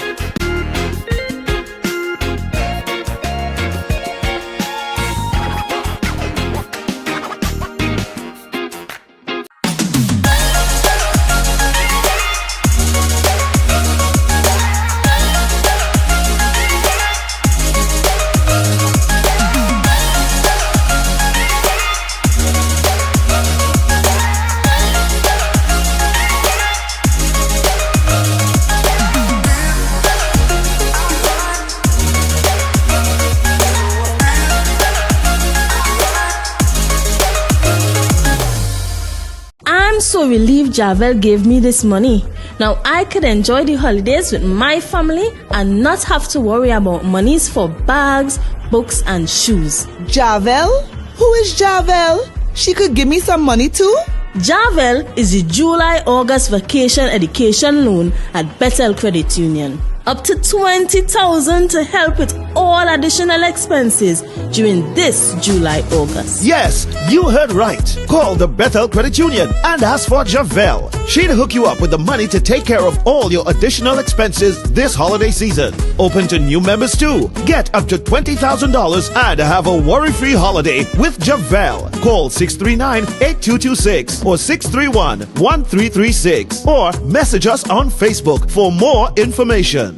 So relieved Javel gave me this money. Now I could enjoy the holidays with my family and not have to worry about monies for bags, books and shoes. Javel? Who is Javel? She could give me some money too? Javel is the July-August vacation education loan at Bethel Credit Union. Up to $20,000 to help with all additional expenses during this July-August. Yes, you heard right. Call the Bethel Credit Union and ask for Javel. She'll hook you up with the money to take care of all your additional expenses this holiday season. Open to new members too. Get up to $20,000 and have a worry-free holiday with Javel. Call 639-8226 or 631-1336 or message us on Facebook for more information.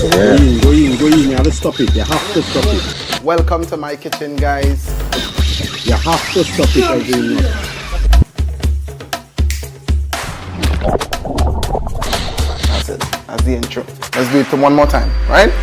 Yeah. Go in. You have to stop it. You have to stop it. Welcome to my kitchen, guys. You have to stop it every night. That's it. That's the intro. Let's do it one more time, right?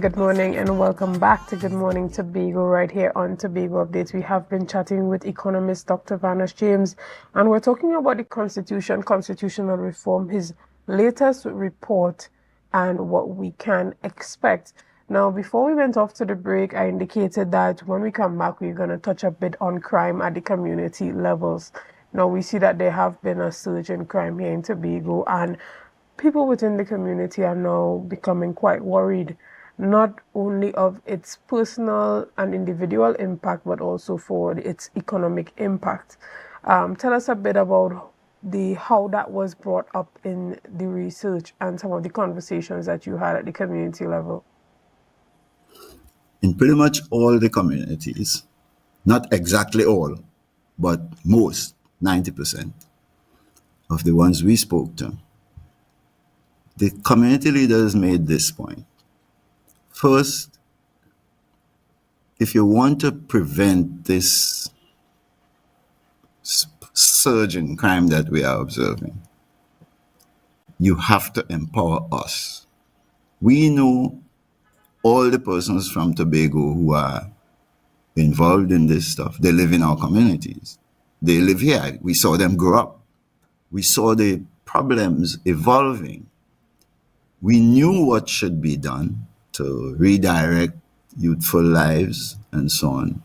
Good morning, and welcome back to Good Morning Tobago right here on Tobago Updates. We have been chatting with economist Dr. Vanesh James, and we're talking about the Constitution, constitutional reform, his latest report, and what we can expect. Now, before we went off to the break, I indicated that when we come back, we're going to touch a bit on crime at the community levels. Now, we see that there have been a surge in crime here in Tobago, and people within the community are now becoming quite worried, not only of its personal and individual impact, but also for its economic impact. Tell us a bit about how that was brought up in the research and some of the conversations that you had at the community level. In pretty much all the communities, not exactly all, but most, 90% of the ones we spoke to, the community leaders made this point. First, if you want to prevent this surge in crime that we are observing, you have to empower us. We know all the persons from Tobago who are involved in this stuff. They live in our communities. They live here. We saw them grow up. We saw the problems evolving. We knew what should be done to redirect youthful lives and so on.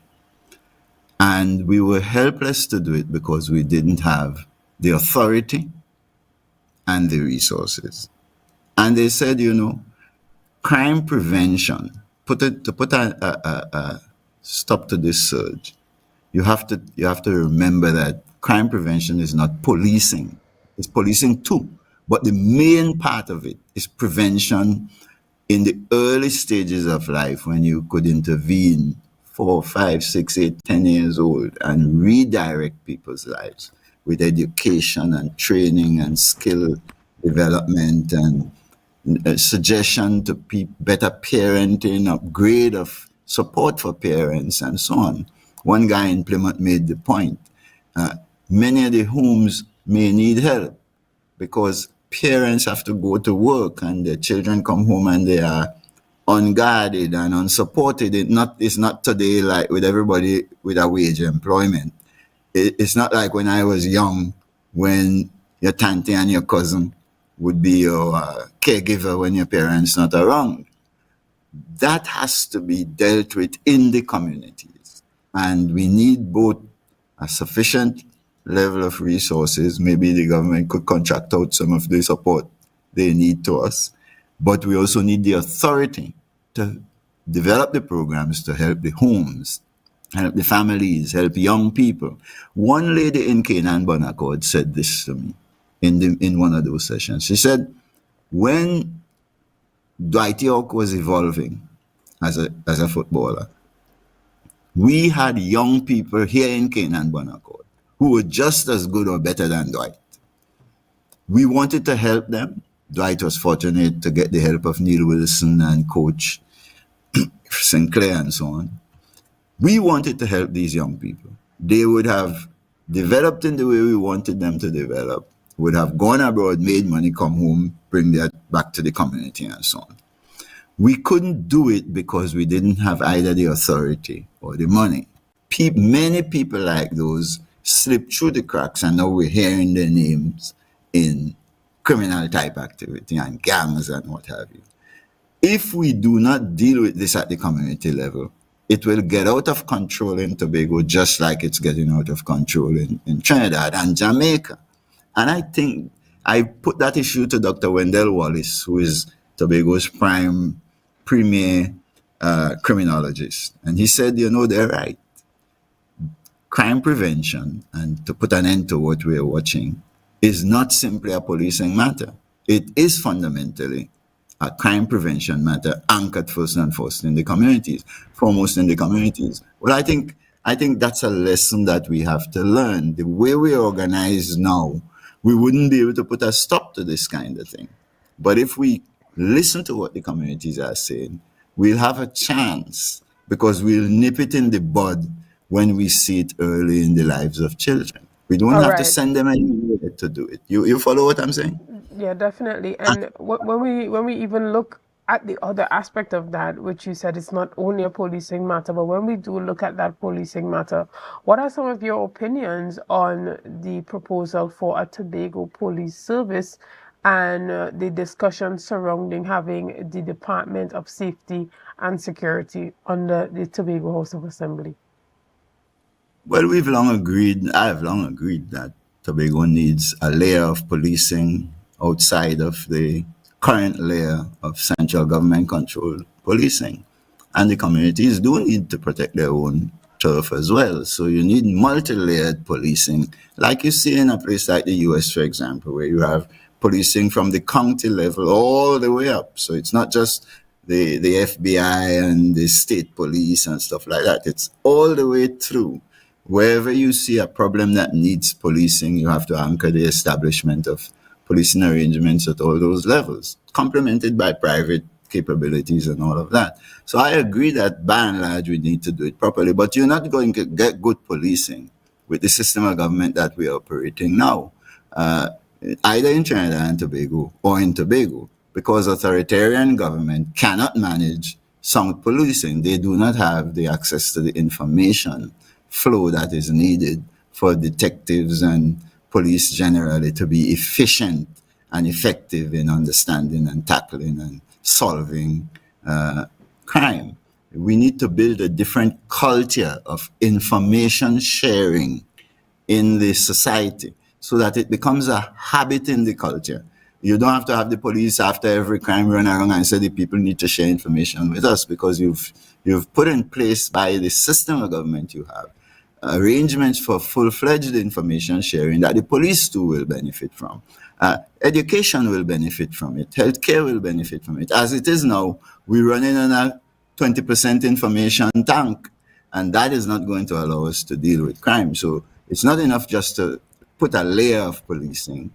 And we were helpless to do it because we didn't have the authority and the resources. And they said, crime prevention, to put a stop to this surge, you have to remember that crime prevention is not policing. It's policing too. But the main part of it is prevention in the early stages of life, when you could intervene 4, 5, 6, 8, 10 years old and redirect people's lives with education and training and skill development and suggestion to better parenting, upgrade of support for parents, and so on. One guy in Plymouth made the point. Many of the homes may need help because parents have to go to work and their children come home and they are unguarded and unsupported. It's not today like with everybody with a wage employment. It's not like when I was young, when your tante and your cousin would be your caregiver when your parents not around. That has to be dealt with in the communities. And we need both a sufficient level of resources. Maybe the government could contract out some of the support they need to us. But we also need the authority to develop the programs to help the homes, help the families, help young people. One lady in Canaan Bonaccord said this to me in one of those sessions. She said, when Dwight York was evolving as a footballer, we had young people here in Canaan Bonaccord who were just as good or better than Dwight. We wanted to help them. Dwight was fortunate to get the help of Neil Wilson and Coach Sinclair and so on. We wanted to help these young people. They would have developed in the way we wanted them to develop, would have gone abroad, made money, come home, bring that back to the community and so on. We couldn't do it because we didn't have either the authority or the money. Many people like those slipped through the cracks, and now we're hearing their names in criminal type activity and gangs and what have you. If we do not deal with this at the community level, it will get out of control in Tobago, just like it's getting out of control in Trinidad and Jamaica. And I think I put that issue to Dr. Wendell Wallace, who is Tobago's premier criminologist. And he said, they're right. Crime prevention, and to put an end to what we're watching, is not simply a policing matter. It is fundamentally a crime prevention matter anchored first and foremost in the communities. Well, I think that's a lesson that we have to learn. The way we organize now, we wouldn't be able to put a stop to this kind of thing. But if we listen to what the communities are saying, we'll have a chance, because we'll nip it in the bud when we see it early in the lives of children. We don't have to send them anywhere to do it. You follow what I'm saying? Yeah, definitely. And when we even look at the other aspect of that, which you said it's not only a policing matter, but when we do look at that policing matter, what are some of your opinions on the proposal for a Tobago police service and the discussion surrounding having the Department of Safety and Security under the Tobago House of Assembly? Well, I have long agreed that Tobago needs a layer of policing outside of the current layer of central government controlled policing. And the communities do need to protect their own turf as well. So you need multi-layered policing, like you see in a place like the US, for example, where you have policing from the county level all the way up. So it's not just the FBI and the state police and stuff like that. It's all the way through. Wherever you see a problem that needs policing, you have to anchor the establishment of policing arrangements at all those levels, complemented by private capabilities and all of that. So I agree that by and large we need to do it properly, but you're not going to get good policing with the system of government that we are operating now, either in Trinidad and Tobago or in Tobago, because authoritarian government cannot manage sound policing. They do not have the access to the information flow that is needed for detectives and police generally to be efficient and effective in understanding and tackling and solving crime. We need to build a different culture of information sharing in the society so that it becomes a habit in the culture. You don't have to have the police after every crime run around and say the people need to share information with us, because you've put in place by the system of government you have arrangements for full-fledged information sharing that the police too will benefit from. Education will benefit from it. Healthcare will benefit from it. As it is now, we're running on a 20% information tank, and that is not going to allow us to deal with crime. So it's not enough just to put a layer of policing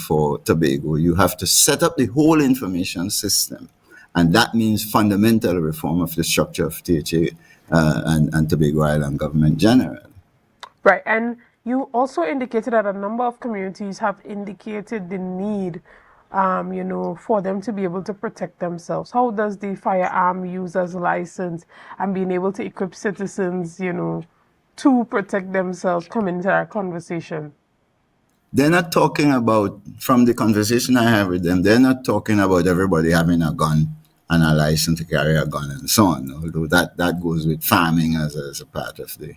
for Tobago. You have to set up the whole information system, and that means fundamental reform of the structure of THA and Tobago Island government generally. Right, and you also indicated that a number of communities have indicated the need, for them to be able to protect themselves. How does the firearm users license and being able to equip citizens, to protect themselves come into our conversation? They're not talking about, from the conversation I have with them, they're not talking about everybody having a gun and a license to carry a gun and so on, although that goes with farming as a part of the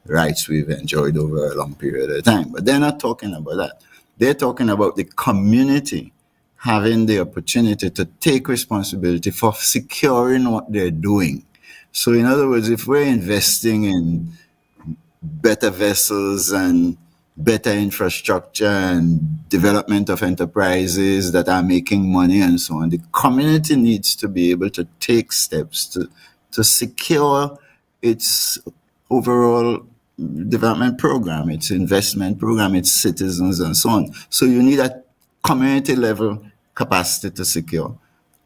rights we've enjoyed over a long period of time. But they're not talking about that. They're talking about the community having the opportunity to take responsibility for securing what they're doing. So in other words, if we're investing in better vessels and better infrastructure and development of enterprises that are making money and so on, the community needs to be able to take steps to secure its overall development program, its investment program, its citizens and so on. So you need a community level capacity to secure,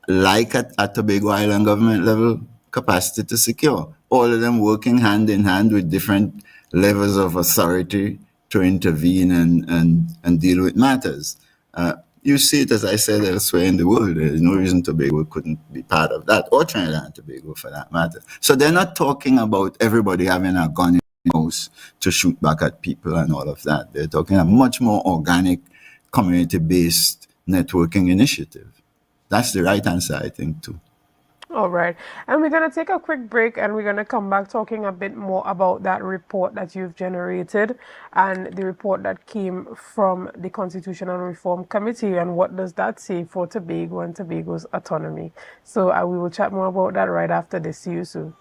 like at Tobago Island government level capacity to secure. All of them working hand in hand with different levels of authority to intervene and deal with matters. You see it, as I said, elsewhere in the world. There's no reason Tobago couldn't be part of that, or Trinidad and Tobago for that matter. So they're not talking about everybody having a gun in the house to shoot back at people and all of that. They're talking a much more organic, community-based networking initiative. That's the right answer, I think, too. All right. And we're going to take a quick break, and we're going to come back talking a bit more about that report that you've generated and the report that came from the Constitutional Reform Committee, and what does that say for Tobago and Tobago's autonomy. So we will chat more about that right after this. See you soon.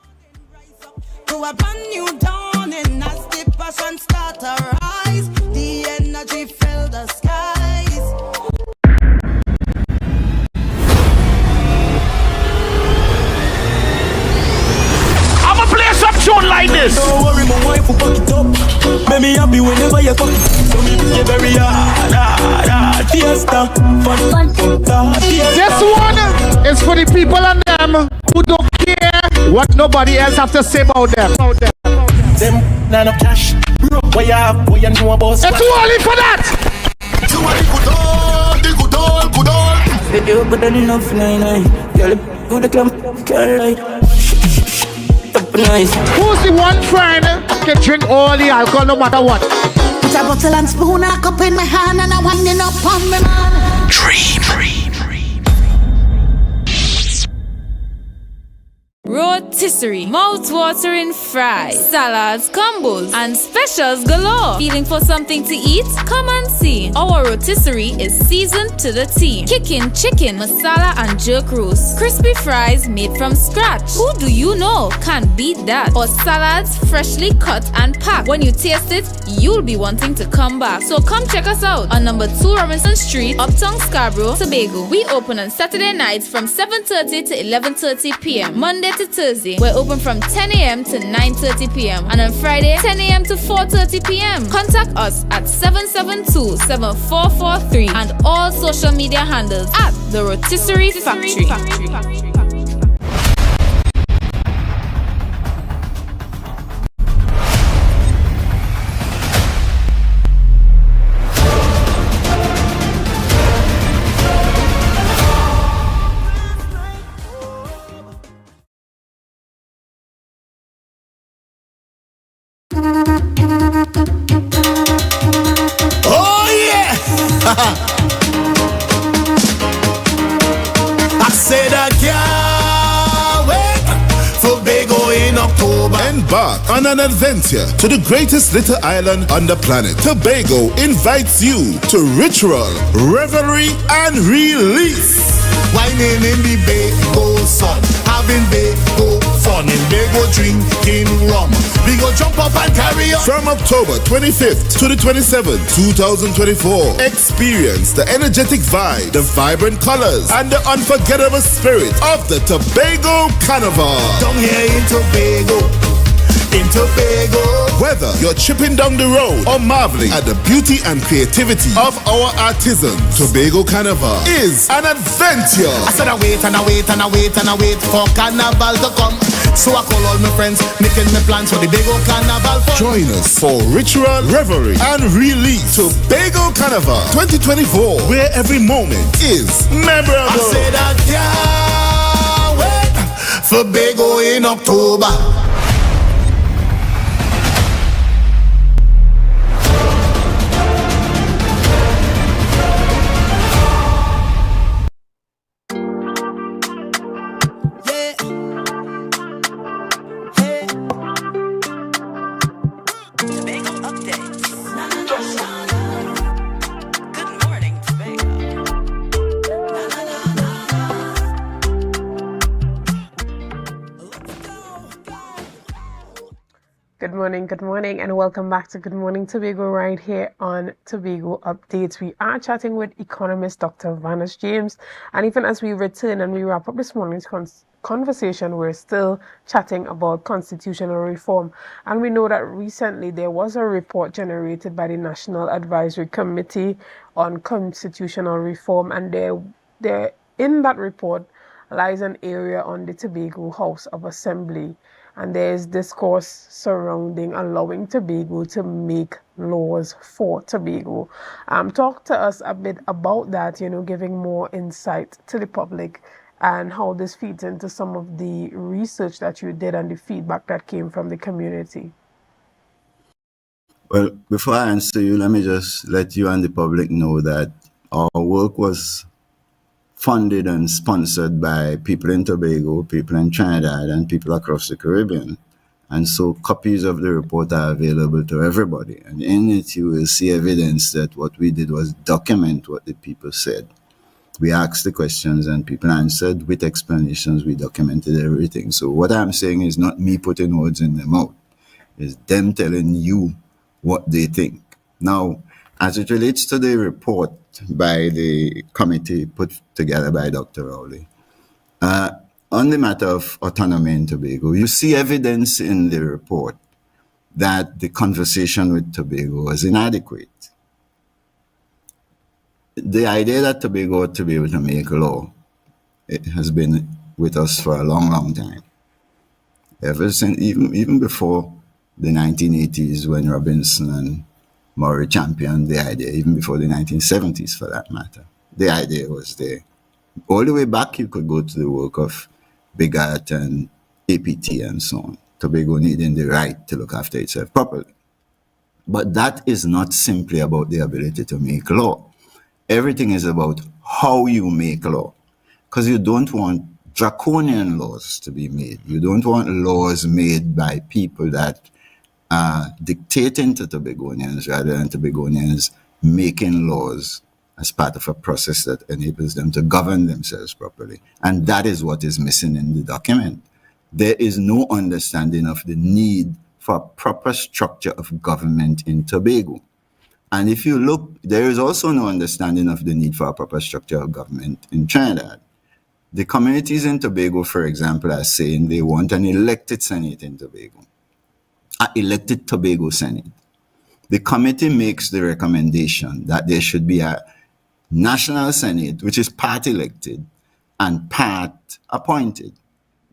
To a brand new dawning as the passion start to rise, the energy fill the skies. I'ma play some tune like this. Don't worry, my wife will back it up. Make me happy whenever you come. So me be very hard, fiesta, fun. This one is for the people and them who don't care what nobody else have to say about them. Them none of cash, bro. What you have, what you know about? It's too early for that. Too early, good all. They do good enough, 9-9. Girl, go to club, can't lie. Nice. Who's the one friend can drink all the alcohol no matter what? Put a bottle and spoon and a cup in my hand and I'm winding up on me man. Dream. Rotisserie, mouth-watering fries, salads, combos, and specials galore. Feeling for something to eat? Come and see. Our rotisserie is seasoned to the T. Kicking chicken, masala, and jerk roast. Crispy fries made from scratch. Who do you know can beat that? Or salads freshly cut and packed. When you taste it, you'll be wanting to come back. So come check us out on number 2 Robinson Street, Uptown Scarborough, Tobago. We open on Saturday nights from 7:30 to 11:30 p.m. Monday to Thursday, we're open from 10 a.m. to 9:30 p.m. and on Friday, 10 a.m. to 4:30 p.m. Contact us at 772-7443 and all social media handles at The Rotisserie Factory. Oh yeah! I said I can't wait for Tobago in October. And embark on an adventure to the greatest little island on the planet, Tobago invites you to ritual, revelry, and release. Whining in the Bago sun, having Bago fun, in Bago drinking rum. We go jump up and carry on. From October 25th to the 27th, 2024, experience the energetic vibe, the vibrant colors, and the unforgettable spirit of the Tobago Carnival. Down here in Tobago. In Tobago. Whether you're tripping down the road or marveling at the beauty and creativity of our artisans, Tobago Carnival is an adventure. I said I wait and I wait and I wait and I wait for Carnival to come. So I call all my friends, making my plans for the Tobago Carnival fun. Join us for ritual, revelry, and release. Tobago Carnival 2024, where every moment is memorable. I said I can't wait for Tobago in October. Good morning, and welcome back to Good Morning Tobago right here on Tobago Updates. We are chatting with economist Dr. Vanis James, and even as we return and we wrap up this morning's conversation, we're still chatting about constitutional reform. And we know that recently there was a report generated by the National Advisory Committee on Constitutional Reform, and there in that report lies an area on the Tobago House of Assembly. And there's discourse surrounding allowing Tobago to make laws for Tobago. Talk to us a bit about that, giving more insight to the public and how this feeds into some of the research that you did and the feedback that came from the community. Well, before I answer you, let me just let you and the public know that our work was funded and sponsored by people in Tobago, people in Trinidad, and people across the Caribbean. And so copies of the report are available to everybody. And in it, you will see evidence that what we did was document what the people said. We asked the questions and people answered with explanations. We documented everything. So what I'm saying is not me putting words in their mouth. It's them telling you what they think. Now, as it relates to the report by the committee put together by Dr. Rowley, on the matter of autonomy in Tobago, you see evidence in the report that the conversation with Tobago was inadequate. The idea that Tobago ought to be able to make law, it has been with us for a long, long time. Ever since, even before the 1980s, when Robinson and Murray championed the idea, even before the 1970s for that matter. The idea was there. All the way back, you could go to the work of Bigot and APT and so on. Tobago needing the right to look after itself properly. But that is not simply about the ability to make law. Everything is about how you make law. Because you don't want draconian laws to be made. You don't want laws made by people that dictating to Tobagonians rather than Tobagonians making laws as part of a process that enables them to govern themselves properly. And that is what is missing in the document. There is no understanding of the need for a proper structure of government in Tobago. And if you look, there is also no understanding of the need for a proper structure of government in Trinidad. The communities in Tobago, for example, are saying they want an elected Senate in Tobago. An elected Tobago Senate. The committee makes the recommendation that there should be a national Senate, which is part elected and part appointed.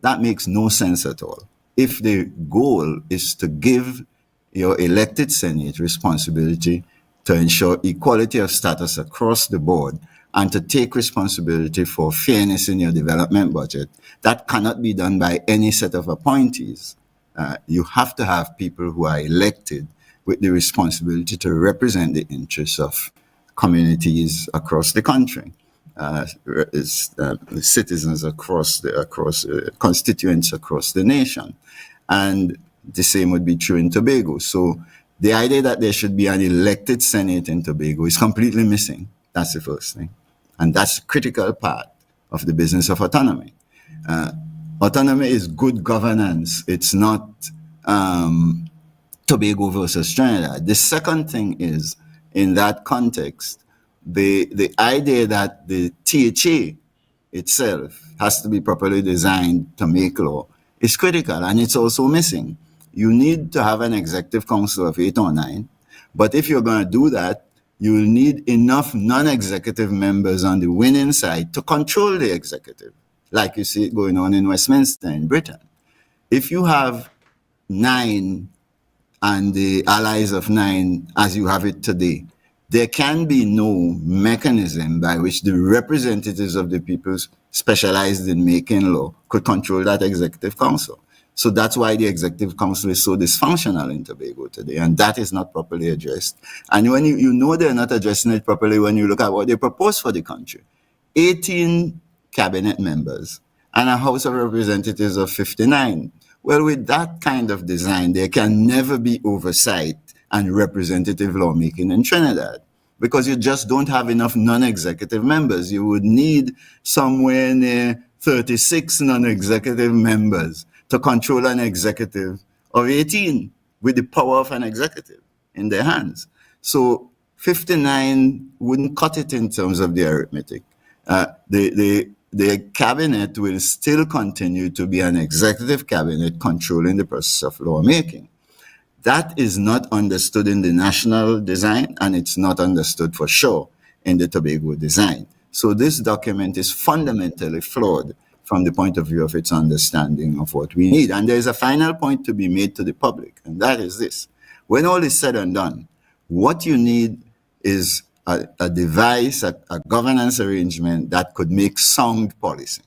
That makes no sense at all. If the goal is to give your elected Senate responsibility to ensure equality of status across the board and to take responsibility for fairness in your development budget, that cannot be done by any set of appointees. You have to have people who are elected with the responsibility to represent the interests of communities across the country, citizens across constituents across the nation. And The same would be true in Tobago. So the idea that there should be an elected Senate in Tobago is completely missing. That's the first thing. And that's a critical part of the business of autonomy. Autonomy is good governance. It's not Tobago versus Trinidad. The second thing is, in that context, the idea that the THA itself has to be properly designed to make law is critical, and it's also missing. You need to have an executive council of 8 or 9, but if you're going to do that, you will need enough non-executive members on the winning side to control the executive, like you see it going on in Westminster in Britain. If you have 9 and the allies of 9 as you have it today, there can be no mechanism by which the representatives of the people specialized in making law could control that executive council. So that's why the executive council is so dysfunctional in Tobago today, and that is not properly addressed. And when you know they're not addressing it properly when you look at what they propose for the country. 18 cabinet members and a House of Representatives of 59. Well, with that kind of design, there can never be oversight and representative lawmaking in Trinidad, because you just don't have enough non-executive members. You would need somewhere near 36 non-executive members to control an executive of 18 with the power of an executive in their hands. So 59 wouldn't cut it in terms of the arithmetic. The cabinet will still continue to be an executive cabinet controlling the process of lawmaking. That is not understood in the national design, and it's not understood for sure in the Tobago design. So this document is fundamentally flawed from the point of view of its understanding of what we need. And there's a final point to be made to the public, and that is this. When all is said and done, what you need is a device, a governance arrangement that could make sound policy.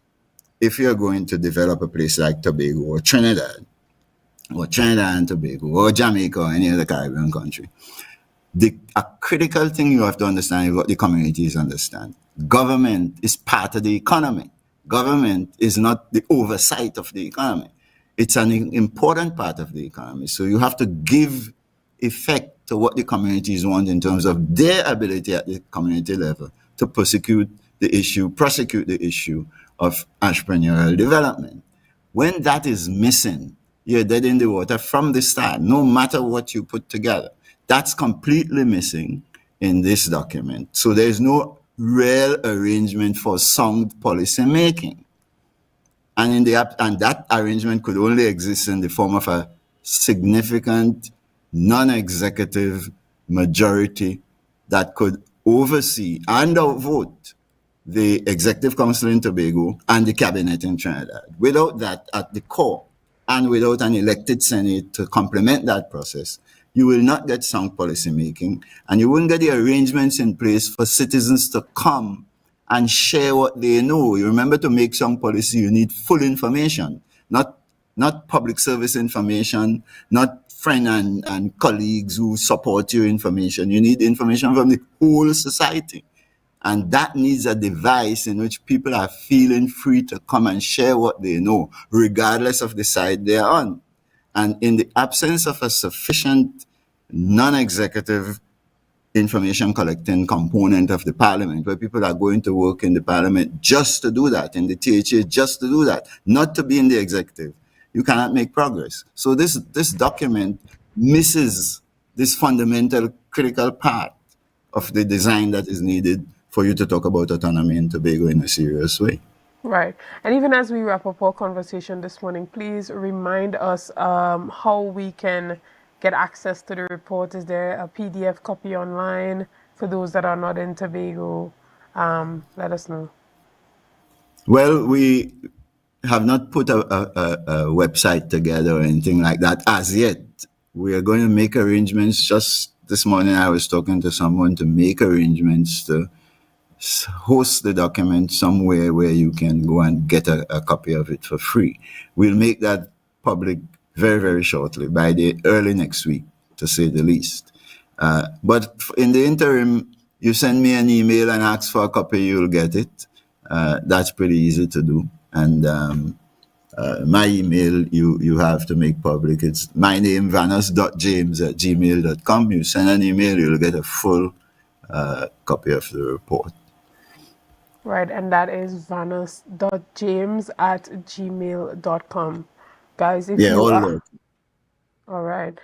If you're going to develop a place like Tobago or Trinidad and Tobago or Jamaica or any other Caribbean country, a critical thing you have to understand is what the communities understand. Government is part of the economy. Government is not the oversight of the economy. It's an important part of the economy. So you have to give effect to what the communities want in terms of their ability at the community level to prosecute the issue of entrepreneurial development. When that is missing, you're dead in the water from the start, no matter what you put together. That's completely missing in this document. So there's no real arrangement for sound policy making. And that arrangement could only exist in the form of a significant non-executive majority that could oversee and outvote the Executive Council in Tobago and the Cabinet in Trinidad. Without that at the core, and without an elected Senate to complement that process, you will not get sound policy making, and you won't get the arrangements in place for citizens to come and share what they know. You remember, to make sound policy, you need full information, not public service information, not friend and colleagues who support your information. You need information from the whole society. And that needs a device in which people are feeling free to come and share what they know, regardless of the side they're on. And in the absence of a sufficient non-executive information collecting component of the parliament, where people are going to work in the parliament just to do that, in the THA just to do that, not to be in the executive, you cannot make progress. So this document misses this fundamental critical part of the design that is needed for you to talk about autonomy in Tobago in a serious way. Right. And even as we wrap up our conversation this morning, please remind us how we can get access to the report. Is there a PDF copy online for those that are not in Tobago? Let us know. Well, we have not put a website together or anything like that as yet. We are going to make arrangements. Just this morning I was talking to someone to make arrangements to host the document somewhere where you can go and get a copy of it for free. We'll make that public very, very shortly, by the early next week, to say the least. But in the interim, you send me an email and ask for a copy, you'll get it. That's pretty easy to do. And My email you have to make public. It's my name, vanus.james@gmail.com. You send an email, you'll get a full copy of the report. Right, and that is vanus.james@gmail.com. Guys, if you all are... right. All right.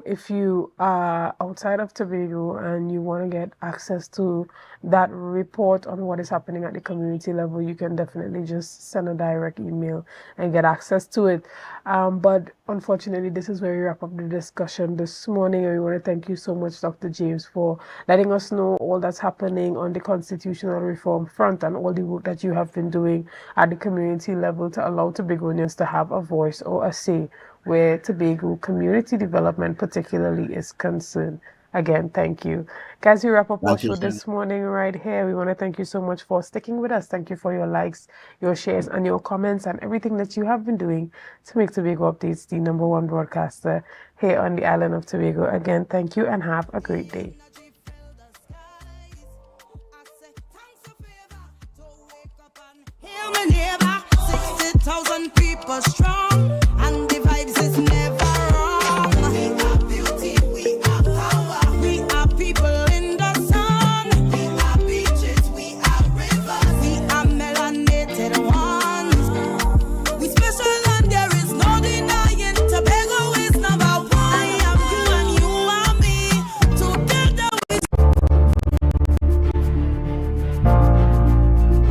If you are outside of Tobago and you want to get access to that report on what is happening at the community level, you can definitely just send a direct email and get access to it. But unfortunately, this is where we wrap up the discussion this morning. And we want to thank you so much, Dr. James, for letting us know all that's happening on the constitutional reform front and all the work that you have been doing at the community level to allow Tobagonians to have a voice or a say where Tobago community development particularly is concerned. Again, thank you. Guys, we wrap up our show this morning right here. We want to thank you so much for sticking with us. Thank you for your likes, your shares, and your comments, and everything that you have been doing to make Tobago Updates the #1 broadcaster here on the island of Tobago. Again, thank you and have a great day. Hear me, neighbor, 60,000 people strong, and the vibes is never wrong. We are beauty, we are power, we are people in the sun. We are beaches, we are rivers, we are melanated ones. We special and there is no denying. Tobago is #1. I am you and you are me. Together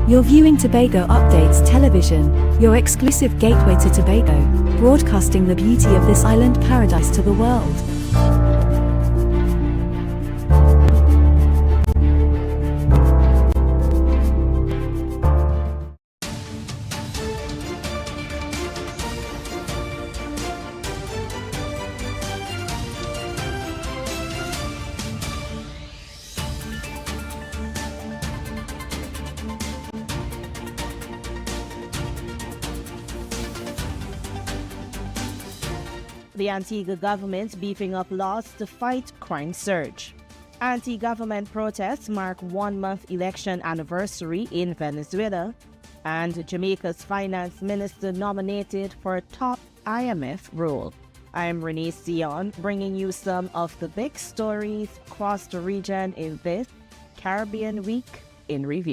You're viewing Tobago Updates Television, your exclusive gateway to Tobago, broadcasting the beauty of this island paradise to the world. The Antigua government beefing up laws to fight crime surge. Anti-government protests mark 1-month election anniversary in Venezuela, and Jamaica's finance minister nominated for top IMF role. I'm Renee Sion, bringing you some of the big stories across the region in this Caribbean Week in Review.